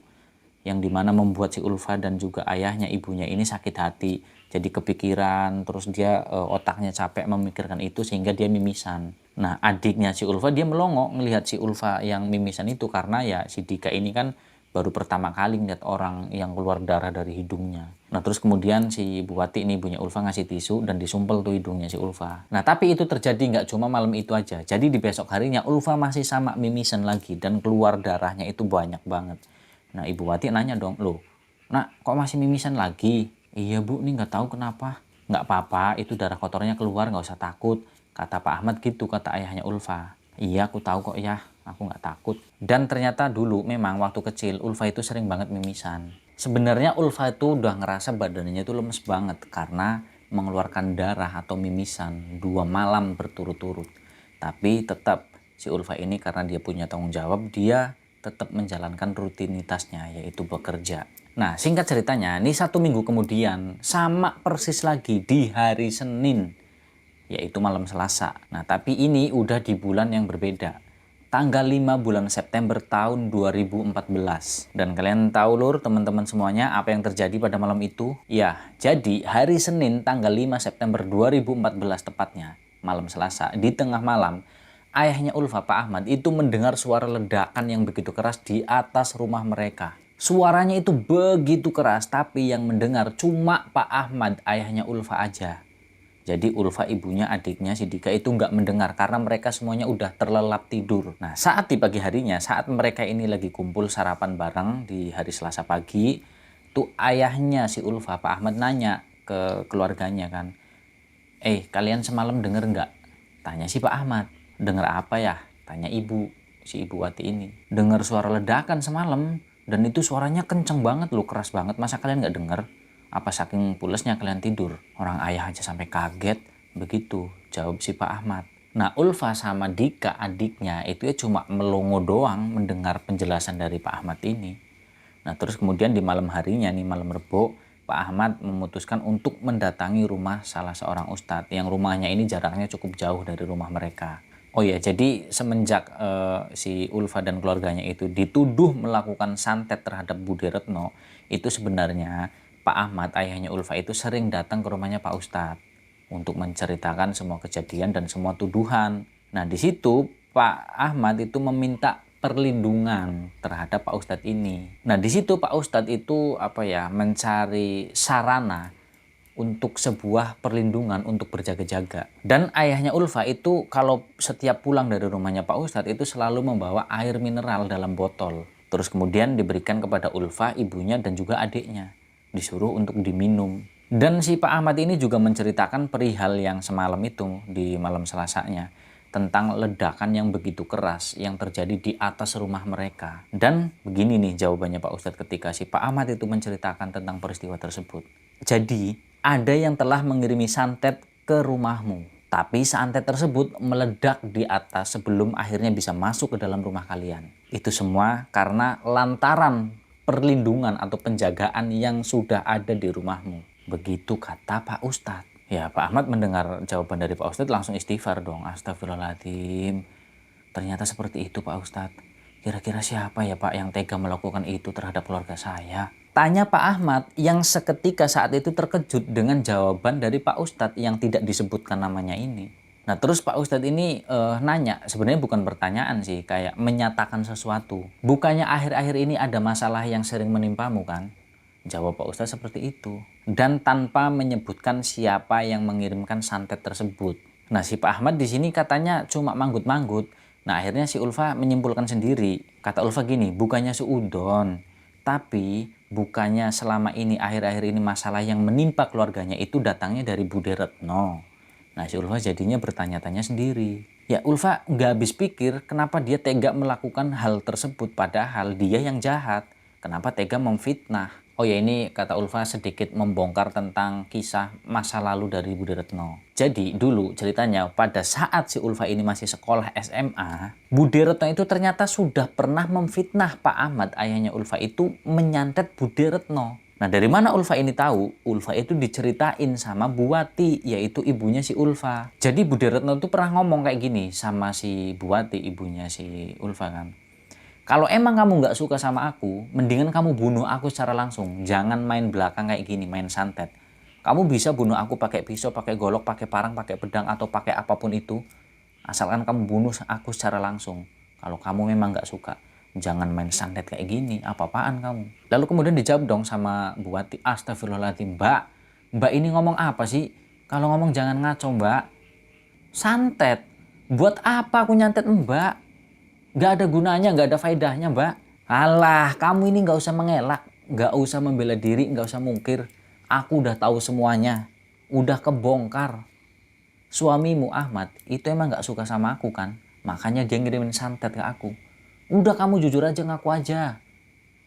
S1: Yang dimana membuat si Ulfa dan juga ayahnya, ibunya ini sakit hati. Jadi kepikiran, terus dia otaknya capek memikirkan itu sehingga dia mimisan. Nah adiknya si Ulfa dia melongo ngelihat si Ulfa yang mimisan itu karena ya si Dika ini kan baru pertama kali ngeliat orang yang keluar darah dari hidungnya. Nah terus kemudian si Ibu Wati ini, ibunya Ulfa, ngasih tisu dan disumpel tuh hidungnya si Ulfa. Nah tapi itu terjadi nggak cuma malam itu aja. Jadi di besok harinya Ulfa masih sama mimisan lagi dan keluar darahnya itu banyak banget. Nah Ibu Wati nanya dong, loh nak kok masih mimisan lagi? Iya Bu, ini nggak tahu kenapa. Nggak apa-apa, itu darah kotornya keluar, nggak usah takut. Kata Pak Ahmad gitu, kata ayahnya Ulfa. Iya aku tahu kok ya, aku nggak takut. Dan ternyata dulu memang waktu kecil Ulfa itu sering banget mimisan. Sebenarnya Ulfa itu udah ngerasa badannya itu lemes banget karena mengeluarkan darah atau mimisan 2 malam berturut-turut. Tapi tetap si Ulfa ini karena dia punya tanggung jawab, dia tetap menjalankan rutinitasnya yaitu bekerja. Nah singkat ceritanya, ini 1 minggu kemudian sama persis lagi di hari Senin, yaitu malam Selasa. Nah tapi ini udah di bulan yang berbeda. Tanggal 5 bulan September tahun 2014. Dan kalian tahu lur teman-teman semuanya apa yang terjadi pada malam itu? Ya, jadi hari Senin tanggal 5 September 2014 tepatnya, malam Selasa, di tengah malam, ayahnya Ulfa, Pak Ahmad, itu mendengar suara ledakan yang begitu keras di atas rumah mereka. Suaranya itu begitu keras, tapi yang mendengar cuma Pak Ahmad, ayahnya Ulfa aja. Jadi Ulfa, ibunya, adiknya si Dika itu nggak mendengar karena mereka semuanya udah terlelap tidur. Nah saat di pagi harinya, saat mereka ini lagi kumpul sarapan bareng di hari Selasa pagi, tuh ayahnya si Ulfa, Pak Ahmad, nanya ke keluarganya kan, kalian semalam denger nggak? Tanya si Pak Ahmad. Denger apa ya? Tanya si Ibu Wati ini. Dengar suara ledakan semalam, dan itu suaranya kenceng banget loh, keras banget. Masa kalian nggak denger? Apa saking pulesnya kalian tidur? Orang ayah aja sampai kaget. Begitu jawab si Pak Ahmad. Nah Ulfa sama Dika adiknya itu ya cuma melongo doang mendengar penjelasan dari Pak Ahmad ini. Nah terus kemudian di malam harinya nih, malam Rebo, Pak Ahmad memutuskan untuk mendatangi rumah salah seorang ustadz yang rumahnya ini jaraknya cukup jauh dari rumah mereka. Oh ya, jadi semenjak si Ulfa dan keluarganya itu dituduh melakukan santet terhadap Bude Retno, itu sebenarnya Pak Ahmad, ayahnya Ulfa, itu sering datang ke rumahnya Pak Ustadz untuk menceritakan semua kejadian dan semua tuduhan. Nah di situ Pak Ahmad itu meminta perlindungan terhadap Pak Ustadz ini. Nah di situ Pak Ustadz itu mencari sarana untuk sebuah perlindungan untuk berjaga-jaga. Dan ayahnya Ulfa itu kalau setiap pulang dari rumahnya Pak Ustadz itu selalu membawa air mineral dalam botol. Terus kemudian diberikan kepada Ulfa, ibunya, dan juga adiknya. Disuruh untuk diminum. Dan si Pak Ahmad ini juga menceritakan perihal yang semalam itu di malam Selasanya. Tentang ledakan yang begitu keras yang terjadi di atas rumah mereka. Dan begini nih jawabannya Pak Ustadz ketika si Pak Ahmad itu menceritakan tentang peristiwa tersebut. Jadi ada yang telah mengirimi santet ke rumahmu, tapi santet tersebut meledak di atas sebelum akhirnya bisa masuk ke dalam rumah kalian. Itu semua karena lantaran perlindungan atau penjagaan yang sudah ada di rumahmu. Begitu kata Pak Ustadz. Ya Pak Ahmad mendengar jawaban dari Pak Ustadz langsung istighfar dong. Astagfirullahaladzim. Ternyata seperti itu Pak Ustadz. Kira-kira siapa ya Pak yang tega melakukan itu terhadap keluarga saya? Tanya Pak Ahmad yang seketika saat itu terkejut dengan jawaban dari Pak Ustadz yang tidak disebutkan namanya ini. Nah terus Pak Ustadz ini nanya, sebenarnya bukan pertanyaan sih, kayak menyatakan sesuatu. Bukannya akhir-akhir ini ada masalah yang sering menimpamu kan? Jawab Pak Ustadz seperti itu. Dan tanpa menyebutkan siapa yang mengirimkan santet tersebut. Nah si Pak Ahmad di sini katanya cuma manggut-manggut. Nah akhirnya si Ulfa menyimpulkan sendiri. Kata Ulfa gini, bukannya suudon, tapi bukannya selama ini akhir-akhir ini masalah yang menimpa keluarganya itu datangnya dari Bude Retno. Nah si Ulfa jadinya bertanya-tanya sendiri. Ya Ulfa nggak habis pikir kenapa dia tega melakukan hal tersebut padahal dia yang jahat. Kenapa tega memfitnah? Oh ya ini kata Ulfa sedikit membongkar tentang kisah masa lalu dari Bude Retno. Jadi dulu ceritanya pada saat si Ulfa ini masih sekolah SMA, Bude Retno itu ternyata sudah pernah memfitnah Pak Ahmad, ayahnya Ulfa itu menyantet Bude Retno. Nah dari mana Ulfa ini tahu? Ulfa itu diceritain sama Bu Wati, yaitu ibunya si Ulfa. Jadi Bude Retno itu pernah ngomong kayak gini sama si Bu Wati, ibunya si Ulfa kan. Kalau emang kamu nggak suka sama aku, mendingan kamu bunuh aku secara langsung. Jangan main belakang kayak gini, main santet. Kamu bisa bunuh aku pakai pisau, pakai golok, pakai parang, pakai pedang, atau pakai apapun itu. Asalkan kamu bunuh aku secara langsung. Kalau kamu memang nggak suka. Jangan main santet kayak gini, apa-apaan kamu. Lalu kemudian dijawab dong sama Bu Wati, astagfirullahaladzim Mbak ini ngomong apa sih? Kalau ngomong jangan ngaco Mbak. Santet, buat apa aku nyantet Mbak? Gak ada gunanya, gak ada faedahnya Mbak. Alah, kamu ini gak usah mengelak, gak usah membela diri, gak usah mungkir. Aku udah tahu semuanya, udah kebongkar. Suamimu Ahmad itu emang gak suka sama aku kan? Makanya dia ngirimin santet ke aku. Udah kamu jujur aja, ngaku aja.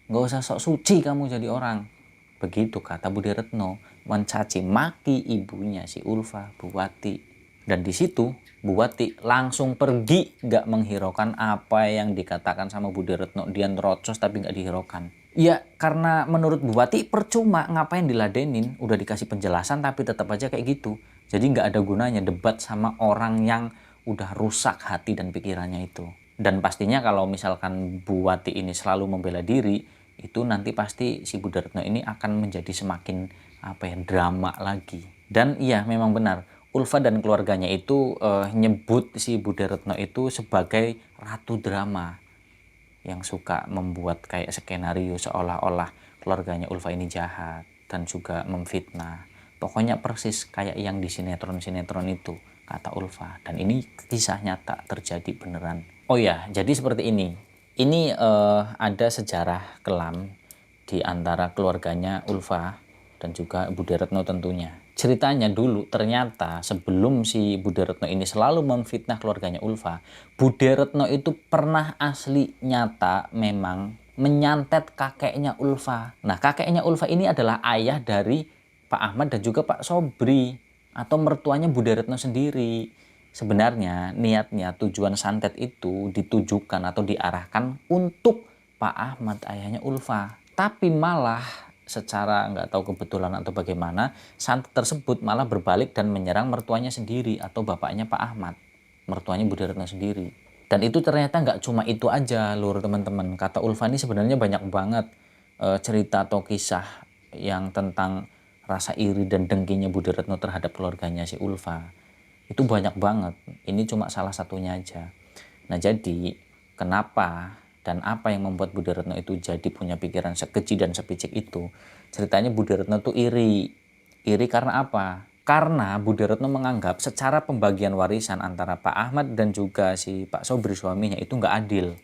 S1: Gak usah sok suci kamu jadi orang. Begitu kata Budi Retno mencaci maki ibunya si Ulfa, Bu Wati. Dan di situ Bu Wati langsung pergi, gak menghiraukan apa yang dikatakan sama Budi Retno. Dia nerocos tapi gak dihiraukan. Ya karena menurut Bu Wati percuma, ngapain diladenin, udah dikasih penjelasan tapi tetap aja kayak gitu. Jadi gak ada gunanya debat sama orang yang udah rusak hati dan pikirannya itu. Dan pastinya kalau misalkan Bu Wati ini selalu membela diri, itu nanti pasti si Budi Retno ini akan menjadi semakin drama lagi. Dan iya memang benar, Ulfa dan keluarganya itu nyebut si Budi Retno itu sebagai ratu drama yang suka membuat kayak skenario seolah-olah keluarganya Ulfa ini jahat dan juga memfitnah. Pokoknya persis kayak yang di sinetron-sinetron itu, kata Ulfa. Dan ini kisah nyata terjadi beneran. Oh ya, jadi seperti ini. Ini ada sejarah kelam di antara keluarganya Ulfa dan juga Budi Retno tentunya. Ceritanya dulu ternyata sebelum si Budi Retno ini selalu memfitnah keluarganya Ulfa, Budi Retno itu pernah asli nyata memang menyantet kakeknya Ulfa. Nah, kakeknya Ulfa ini adalah ayah dari Pak Ahmad dan juga Pak Sobri atau mertuanya Budi Retno sendiri. Sebenarnya niatnya tujuan santet itu ditujukan atau diarahkan untuk Pak Ahmad ayahnya Ulfa. Tapi malah secara nggak tahu kebetulan atau bagaimana santet tersebut malah berbalik dan menyerang mertuanya sendiri atau bapaknya Pak Ahmad. Mertuanya Budi Retno sendiri. Dan itu ternyata nggak cuma itu aja lur teman-teman. Kata Ulfa ini sebenarnya banyak banget cerita atau kisah yang tentang rasa iri dan dengkinya Budi Retno terhadap keluarganya si Ulfa. Itu banyak banget, ini cuma salah satunya aja. Nah jadi kenapa dan apa yang membuat Budi Retno itu jadi punya pikiran sekeji dan sepicik itu? Ceritanya Budi Retno tuh iri. Iri karena apa? Karena Budi Retno menganggap secara pembagian warisan antara Pak Ahmad dan juga si Pak Sobri suaminya itu nggak adil.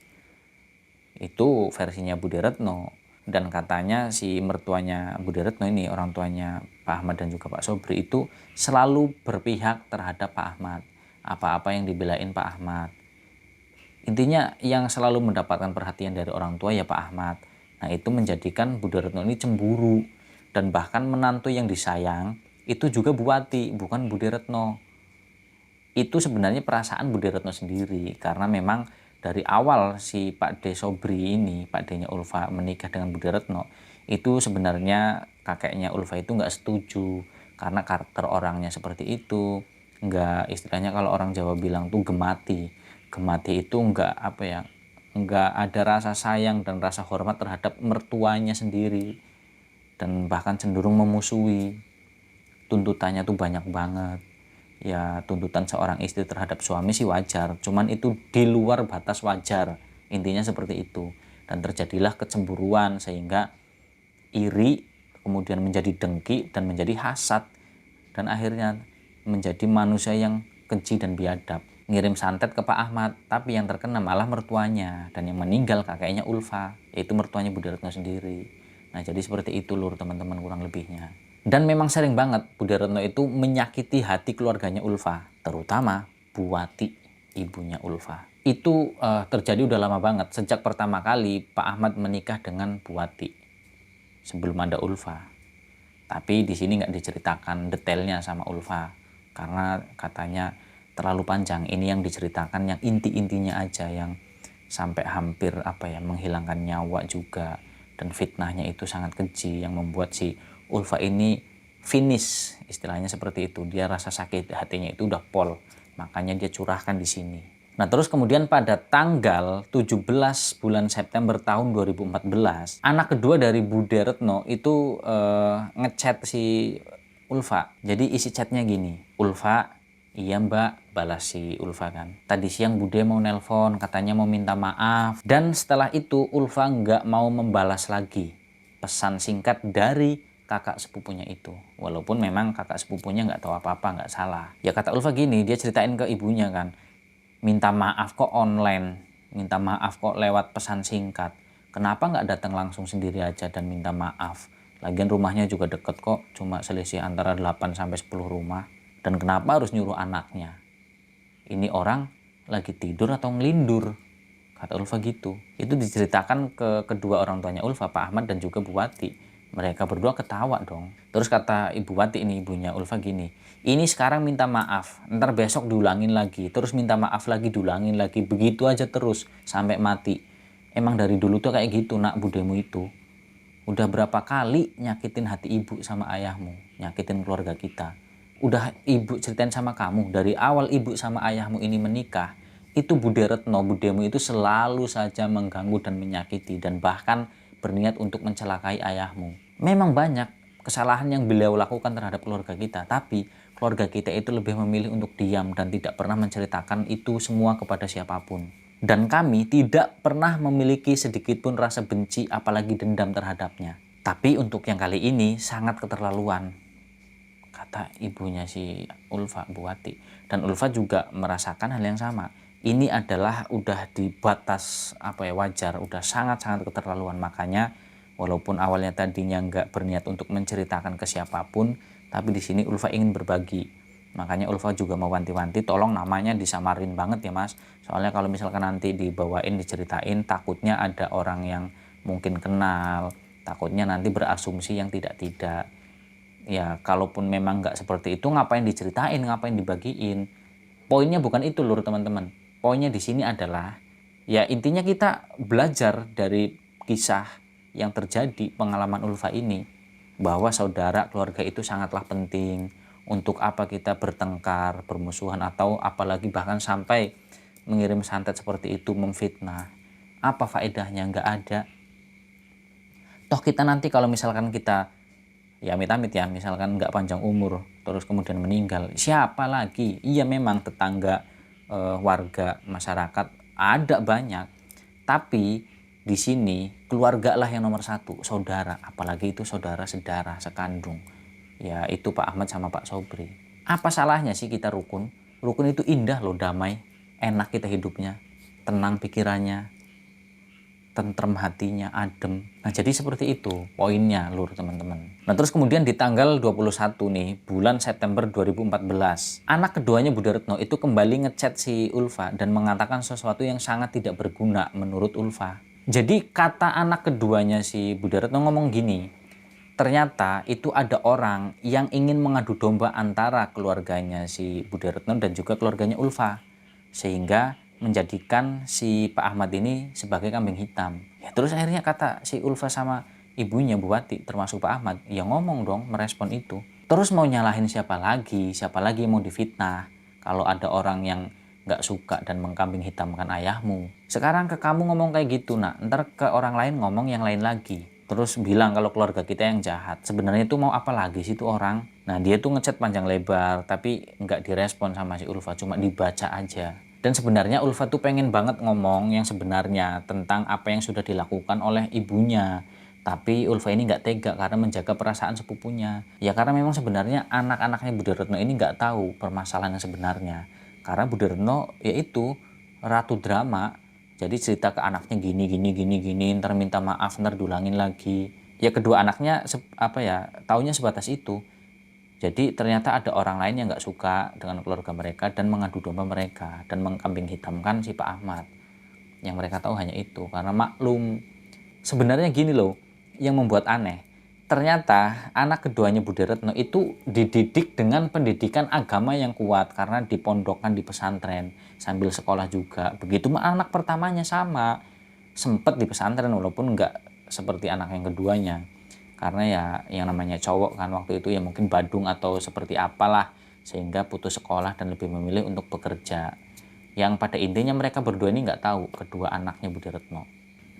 S1: Itu versinya Budi Retno. Dan katanya si mertuanya Budi Retno ini, orang tuanya Pak Ahmad dan juga Pak Sobri itu selalu berpihak terhadap Pak Ahmad. Apa-apa yang dibelain Pak Ahmad. Intinya yang selalu mendapatkan perhatian dari orang tua ya Pak Ahmad. Nah itu menjadikan Budi Retno ini cemburu. Dan bahkan menantu yang disayang itu juga Bu Wati, bukan Budi Retno. Itu sebenarnya perasaan Budi Retno sendiri. Karena memang dari awal si Pak D Sobri ini, Pak D-nya Ulfa menikah dengan Budi Retno, itu sebenarnya kakeknya Ulfa itu nggak setuju karena karakter orangnya seperti itu. Nggak, istilahnya kalau orang Jawa bilang tuh gemati. Gemati itu nggak ada rasa sayang dan rasa hormat terhadap mertuanya sendiri. Dan bahkan cenderung memusuhi. Tuntutannya tuh banyak banget. Ya tuntutan seorang istri terhadap suami sih wajar, cuman itu di luar batas wajar, intinya seperti itu. Dan terjadilah kecemburuan sehingga iri kemudian menjadi dengki dan menjadi hasad dan akhirnya menjadi manusia yang keji dan biadab. Ngirim santet ke Pak Ahmad, tapi yang terkena malah mertuanya dan yang meninggal kakeknya Ulfa, yaitu mertuanya Budi Retno sendiri. Nah jadi seperti itu lur teman-teman kurang lebihnya. Dan memang sering banget Budi Retno itu menyakiti hati keluarganya Ulfa, terutama Bu Wati, ibunya Ulfa. Itu terjadi udah lama banget, sejak pertama kali Pak Ahmad menikah dengan Bu Wati, sebelum ada Ulfa. Tapi di sini nggak diceritakan detailnya sama Ulfa, karena katanya terlalu panjang. Ini yang diceritakan yang inti-intinya aja, yang sampai hampir menghilangkan nyawa juga. Dan fitnahnya itu sangat keji yang membuat si Ulfa ini finish, istilahnya seperti itu. Dia rasa sakit hatinya itu udah pol, makanya dia curahkan di sini. Nah terus kemudian pada tanggal 17 bulan September tahun 2014, anak kedua dari Budi Retno itu ngechat si Ulfa. Jadi isi chatnya gini, Ulfa, Iya mbak, balas si Ulfa kan. Tadi siang Bude mau nelpon, katanya mau minta maaf. Dan setelah itu Ulfa nggak mau membalas lagi pesan singkat dari kakak sepupunya itu. Walaupun memang kakak sepupunya nggak tahu apa-apa, nggak salah. Ya kata Ulfa gini, dia ceritain ke ibunya kan. Minta maaf kok online, minta maaf kok lewat pesan singkat. Kenapa nggak datang langsung sendiri aja dan minta maaf? Lagian rumahnya juga deket kok, cuma selisih antara 8 sampai 10 rumah. Dan kenapa harus nyuruh anaknya? Ini orang lagi tidur atau ngelindur? Kata Ulfa gitu. Itu diceritakan ke kedua orang tuanya Ulfa, Pak Ahmad dan juga Bu Wati. Mereka berdua ketawa dong. Terus kata Ibu Wati ini, ibunya Ulfa gini, ini sekarang minta maaf, ntar besok diulangin lagi, terus minta maaf lagi, diulangin lagi, begitu aja terus sampai mati. Emang dari dulu tuh kayak gitu nak, budemu itu. Udah berapa kali nyakitin hati ibu sama ayahmu, nyakitin keluarga kita. Udah ibu ceritain sama kamu, dari awal ibu sama ayahmu ini menikah, itu Bude Retno, budemu itu selalu saja mengganggu dan menyakiti, dan bahkan berniat untuk mencelakai ayahmu. Memang banyak kesalahan yang beliau lakukan terhadap keluarga kita, tapi keluarga kita itu lebih memilih untuk diam dan tidak pernah menceritakan itu semua kepada siapapun. Dan kami tidak pernah memiliki sedikit pun rasa benci apalagi dendam terhadapnya. Tapi untuk yang kali ini sangat keterlaluan, kata ibunya si Ulfa, Bu Wati. Dan Ulfa juga merasakan hal yang sama. Ini adalah udah di batas wajar, udah sangat-sangat keterlaluan. Makanya walaupun awalnya tadinya nggak berniat untuk menceritakan ke siapapun, tapi di sini Ulfa ingin berbagi. Makanya Ulfa juga mewanti-wanti, tolong namanya disamarin banget ya mas. Soalnya kalau misalkan nanti dibawain, diceritain, takutnya ada orang yang mungkin kenal, takutnya nanti berasumsi yang tidak-tidak. Ya kalaupun memang nggak seperti itu, ngapain diceritain, ngapain dibagiin. Poinnya bukan itu lur teman-teman. Poinnya di sini adalah, ya intinya kita belajar dari kisah yang terjadi, pengalaman Ulfa ini. Bahwa saudara, keluarga itu sangatlah penting. Untuk apa kita bertengkar, bermusuhan, atau apalagi bahkan sampai mengirim santet seperti itu, memfitnah. Apa faedahnya? Nggak ada. Toh kita nanti kalau misalkan kita, ya amit-amit ya, misalkan nggak panjang umur, terus kemudian meninggal, siapa lagi? Iya memang tetangga, warga, masyarakat, ada banyak. Tapi di sini keluarga lah yang nomor satu, saudara. Apalagi itu saudara sedarah, sekandung. Ya itu Pak Ahmad sama Pak Sobri. Apa salahnya sih kita rukun? Rukun itu indah loh, damai, enak kita hidupnya, tenang pikirannya, tentrem hatinya, adem. Nah jadi seperti itu poinnya lur teman-teman. Nah terus kemudian di tanggal 21 nih, bulan September 2014, anak keduanya Bude Retno itu kembali ngechat si Ulfa dan mengatakan sesuatu yang sangat tidak berguna menurut Ulfa. Jadi kata anak keduanya si Bude Retno ngomong gini, ternyata itu ada orang yang ingin mengadu domba antara keluarganya si Bude Retno dan juga keluarganya Ulfa. Sehingga menjadikan si Pak Ahmad ini sebagai kambing hitam. Ya terus akhirnya kata si Ulfa sama ibunya Bu Wati, termasuk Pak Ahmad, ya ngomong dong, merespon itu. Terus mau nyalahin siapa lagi? Siapa lagi yang mau difitnah? Kalau ada orang yang nggak suka dan mengkambing hitamkan ayahmu. Sekarang ke kamu ngomong kayak gitu nak, ntar ke orang lain ngomong yang lain lagi. Terus bilang kalau keluarga kita yang jahat. Sebenarnya itu mau apa lagi sih itu orang? Nah dia tuh ngechat panjang lebar, tapi nggak direspon sama si Ulfa, cuma dibaca aja. Dan sebenarnya Ulfa tuh pengen banget ngomong yang sebenarnya tentang apa yang sudah dilakukan oleh ibunya. Tapi Ulfa ini nggak tega karena menjaga perasaan sepupunya. Ya karena memang sebenarnya anak-anaknya Bude Retno ini nggak tahu permasalahan yang sebenarnya. Karena Bude Retno yaitu ratu drama. Jadi cerita ke anaknya gini, ntar minta maaf, ntar diulangin lagi. Ya kedua anaknya taunya sebatas itu. Jadi ternyata ada orang lain yang nggak suka dengan keluarga mereka dan mengadu domba mereka dan mengkambing hitamkan si Pak Ahmad. Yang mereka tahu hanya itu, karena maklum. Sebenarnya gini loh, yang membuat aneh. Ternyata anak keduanya Bude Retno itu dididik dengan pendidikan agama yang kuat karena dipondokkan di pesantren sambil sekolah juga. Begitu anak pertamanya sama, sempet di pesantren walaupun nggak seperti anak yang keduanya. Karena ya yang namanya cowok kan waktu itu ya mungkin badung atau seperti apalah, sehingga putus sekolah dan lebih memilih untuk bekerja. Yang pada intinya mereka berdua ini nggak tahu kedua anaknya Bude Retno.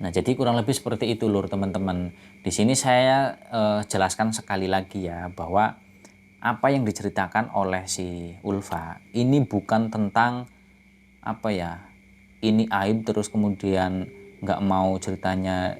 S1: Nah jadi kurang lebih seperti itu lur teman-teman. Di sini saya jelaskan sekali lagi ya bahwa apa yang diceritakan oleh si Ulfa ini bukan tentang apa ya, ini aib terus kemudian nggak mau ceritanya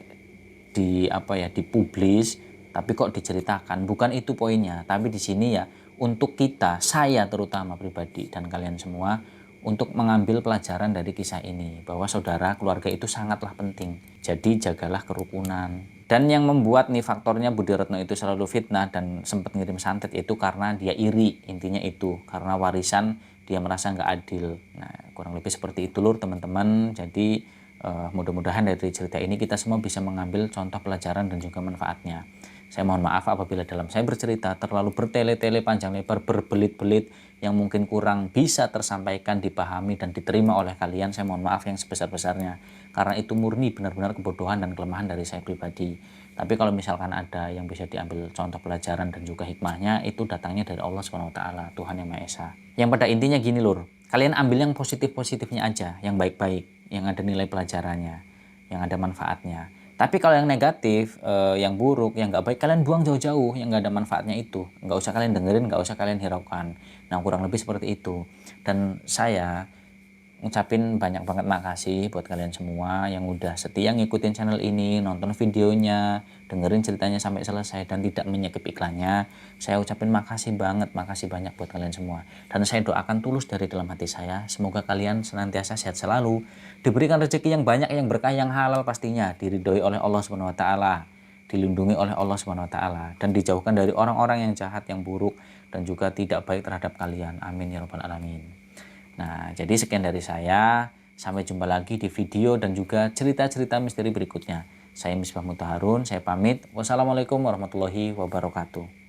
S1: di apa ya dipublis, tapi kok diceritakan. Bukan itu poinnya, tapi di sini ya untuk kita, saya terutama pribadi dan kalian semua, untuk mengambil pelajaran dari kisah ini bahwa saudara, keluarga itu sangatlah penting. Jadi jagalah kerukunan. Dan yang membuat nih faktornya Budi Retno itu selalu fitnah dan sempat ngirim santet itu karena dia iri, intinya itu karena warisan dia merasa nggak adil. Nah kurang lebih seperti itu lur teman-teman. Jadi mudah-mudahan dari cerita ini kita semua bisa mengambil contoh pelajaran dan juga manfaatnya. Saya mohon maaf apabila dalam saya bercerita terlalu bertele-tele panjang lebar, berbelit-belit yang mungkin kurang bisa tersampaikan, dipahami dan diterima oleh kalian. Saya mohon maaf yang sebesar-besarnya karena itu murni benar-benar kebodohan dan kelemahan dari saya pribadi. Tapi kalau misalkan ada yang bisa diambil contoh pelajaran dan juga hikmahnya, itu datangnya dari Allah SWT, Tuhan Yang Maha Esa. Yang pada intinya gini lur, kalian ambil yang positif-positifnya aja, yang baik-baik, yang ada nilai pelajarannya, yang ada manfaatnya. Tapi kalau yang negatif, yang buruk, yang nggak baik, kalian buang jauh-jauh, yang nggak ada manfaatnya itu. Nggak usah kalian dengerin, nggak usah kalian hiraukan. Nah kurang lebih seperti itu. Dan saya ngucapin banyak banget makasih buat kalian semua yang udah setia ngikutin channel ini, nonton videonya, dengerin ceritanya sampai selesai dan tidak menyekip iklannya. Saya ucapin makasih banget, makasih banyak buat kalian semua. Dan saya doakan tulus dari dalam hati saya, semoga kalian senantiasa sehat selalu, diberikan rezeki yang banyak, yang berkah, yang halal pastinya, diridhoi oleh Allah SWT, dilindungi oleh Allah SWT, dan dijauhkan dari orang-orang yang jahat, yang buruk, dan juga tidak baik terhadap kalian. Amin ya rabbal alamin. Nah, jadi sekian dari saya. Sampai jumpa lagi di video dan juga cerita-cerita misteri berikutnya. Saya Misbah Muthaharun, saya pamit. Wassalamualaikum warahmatullahi wabarakatuh.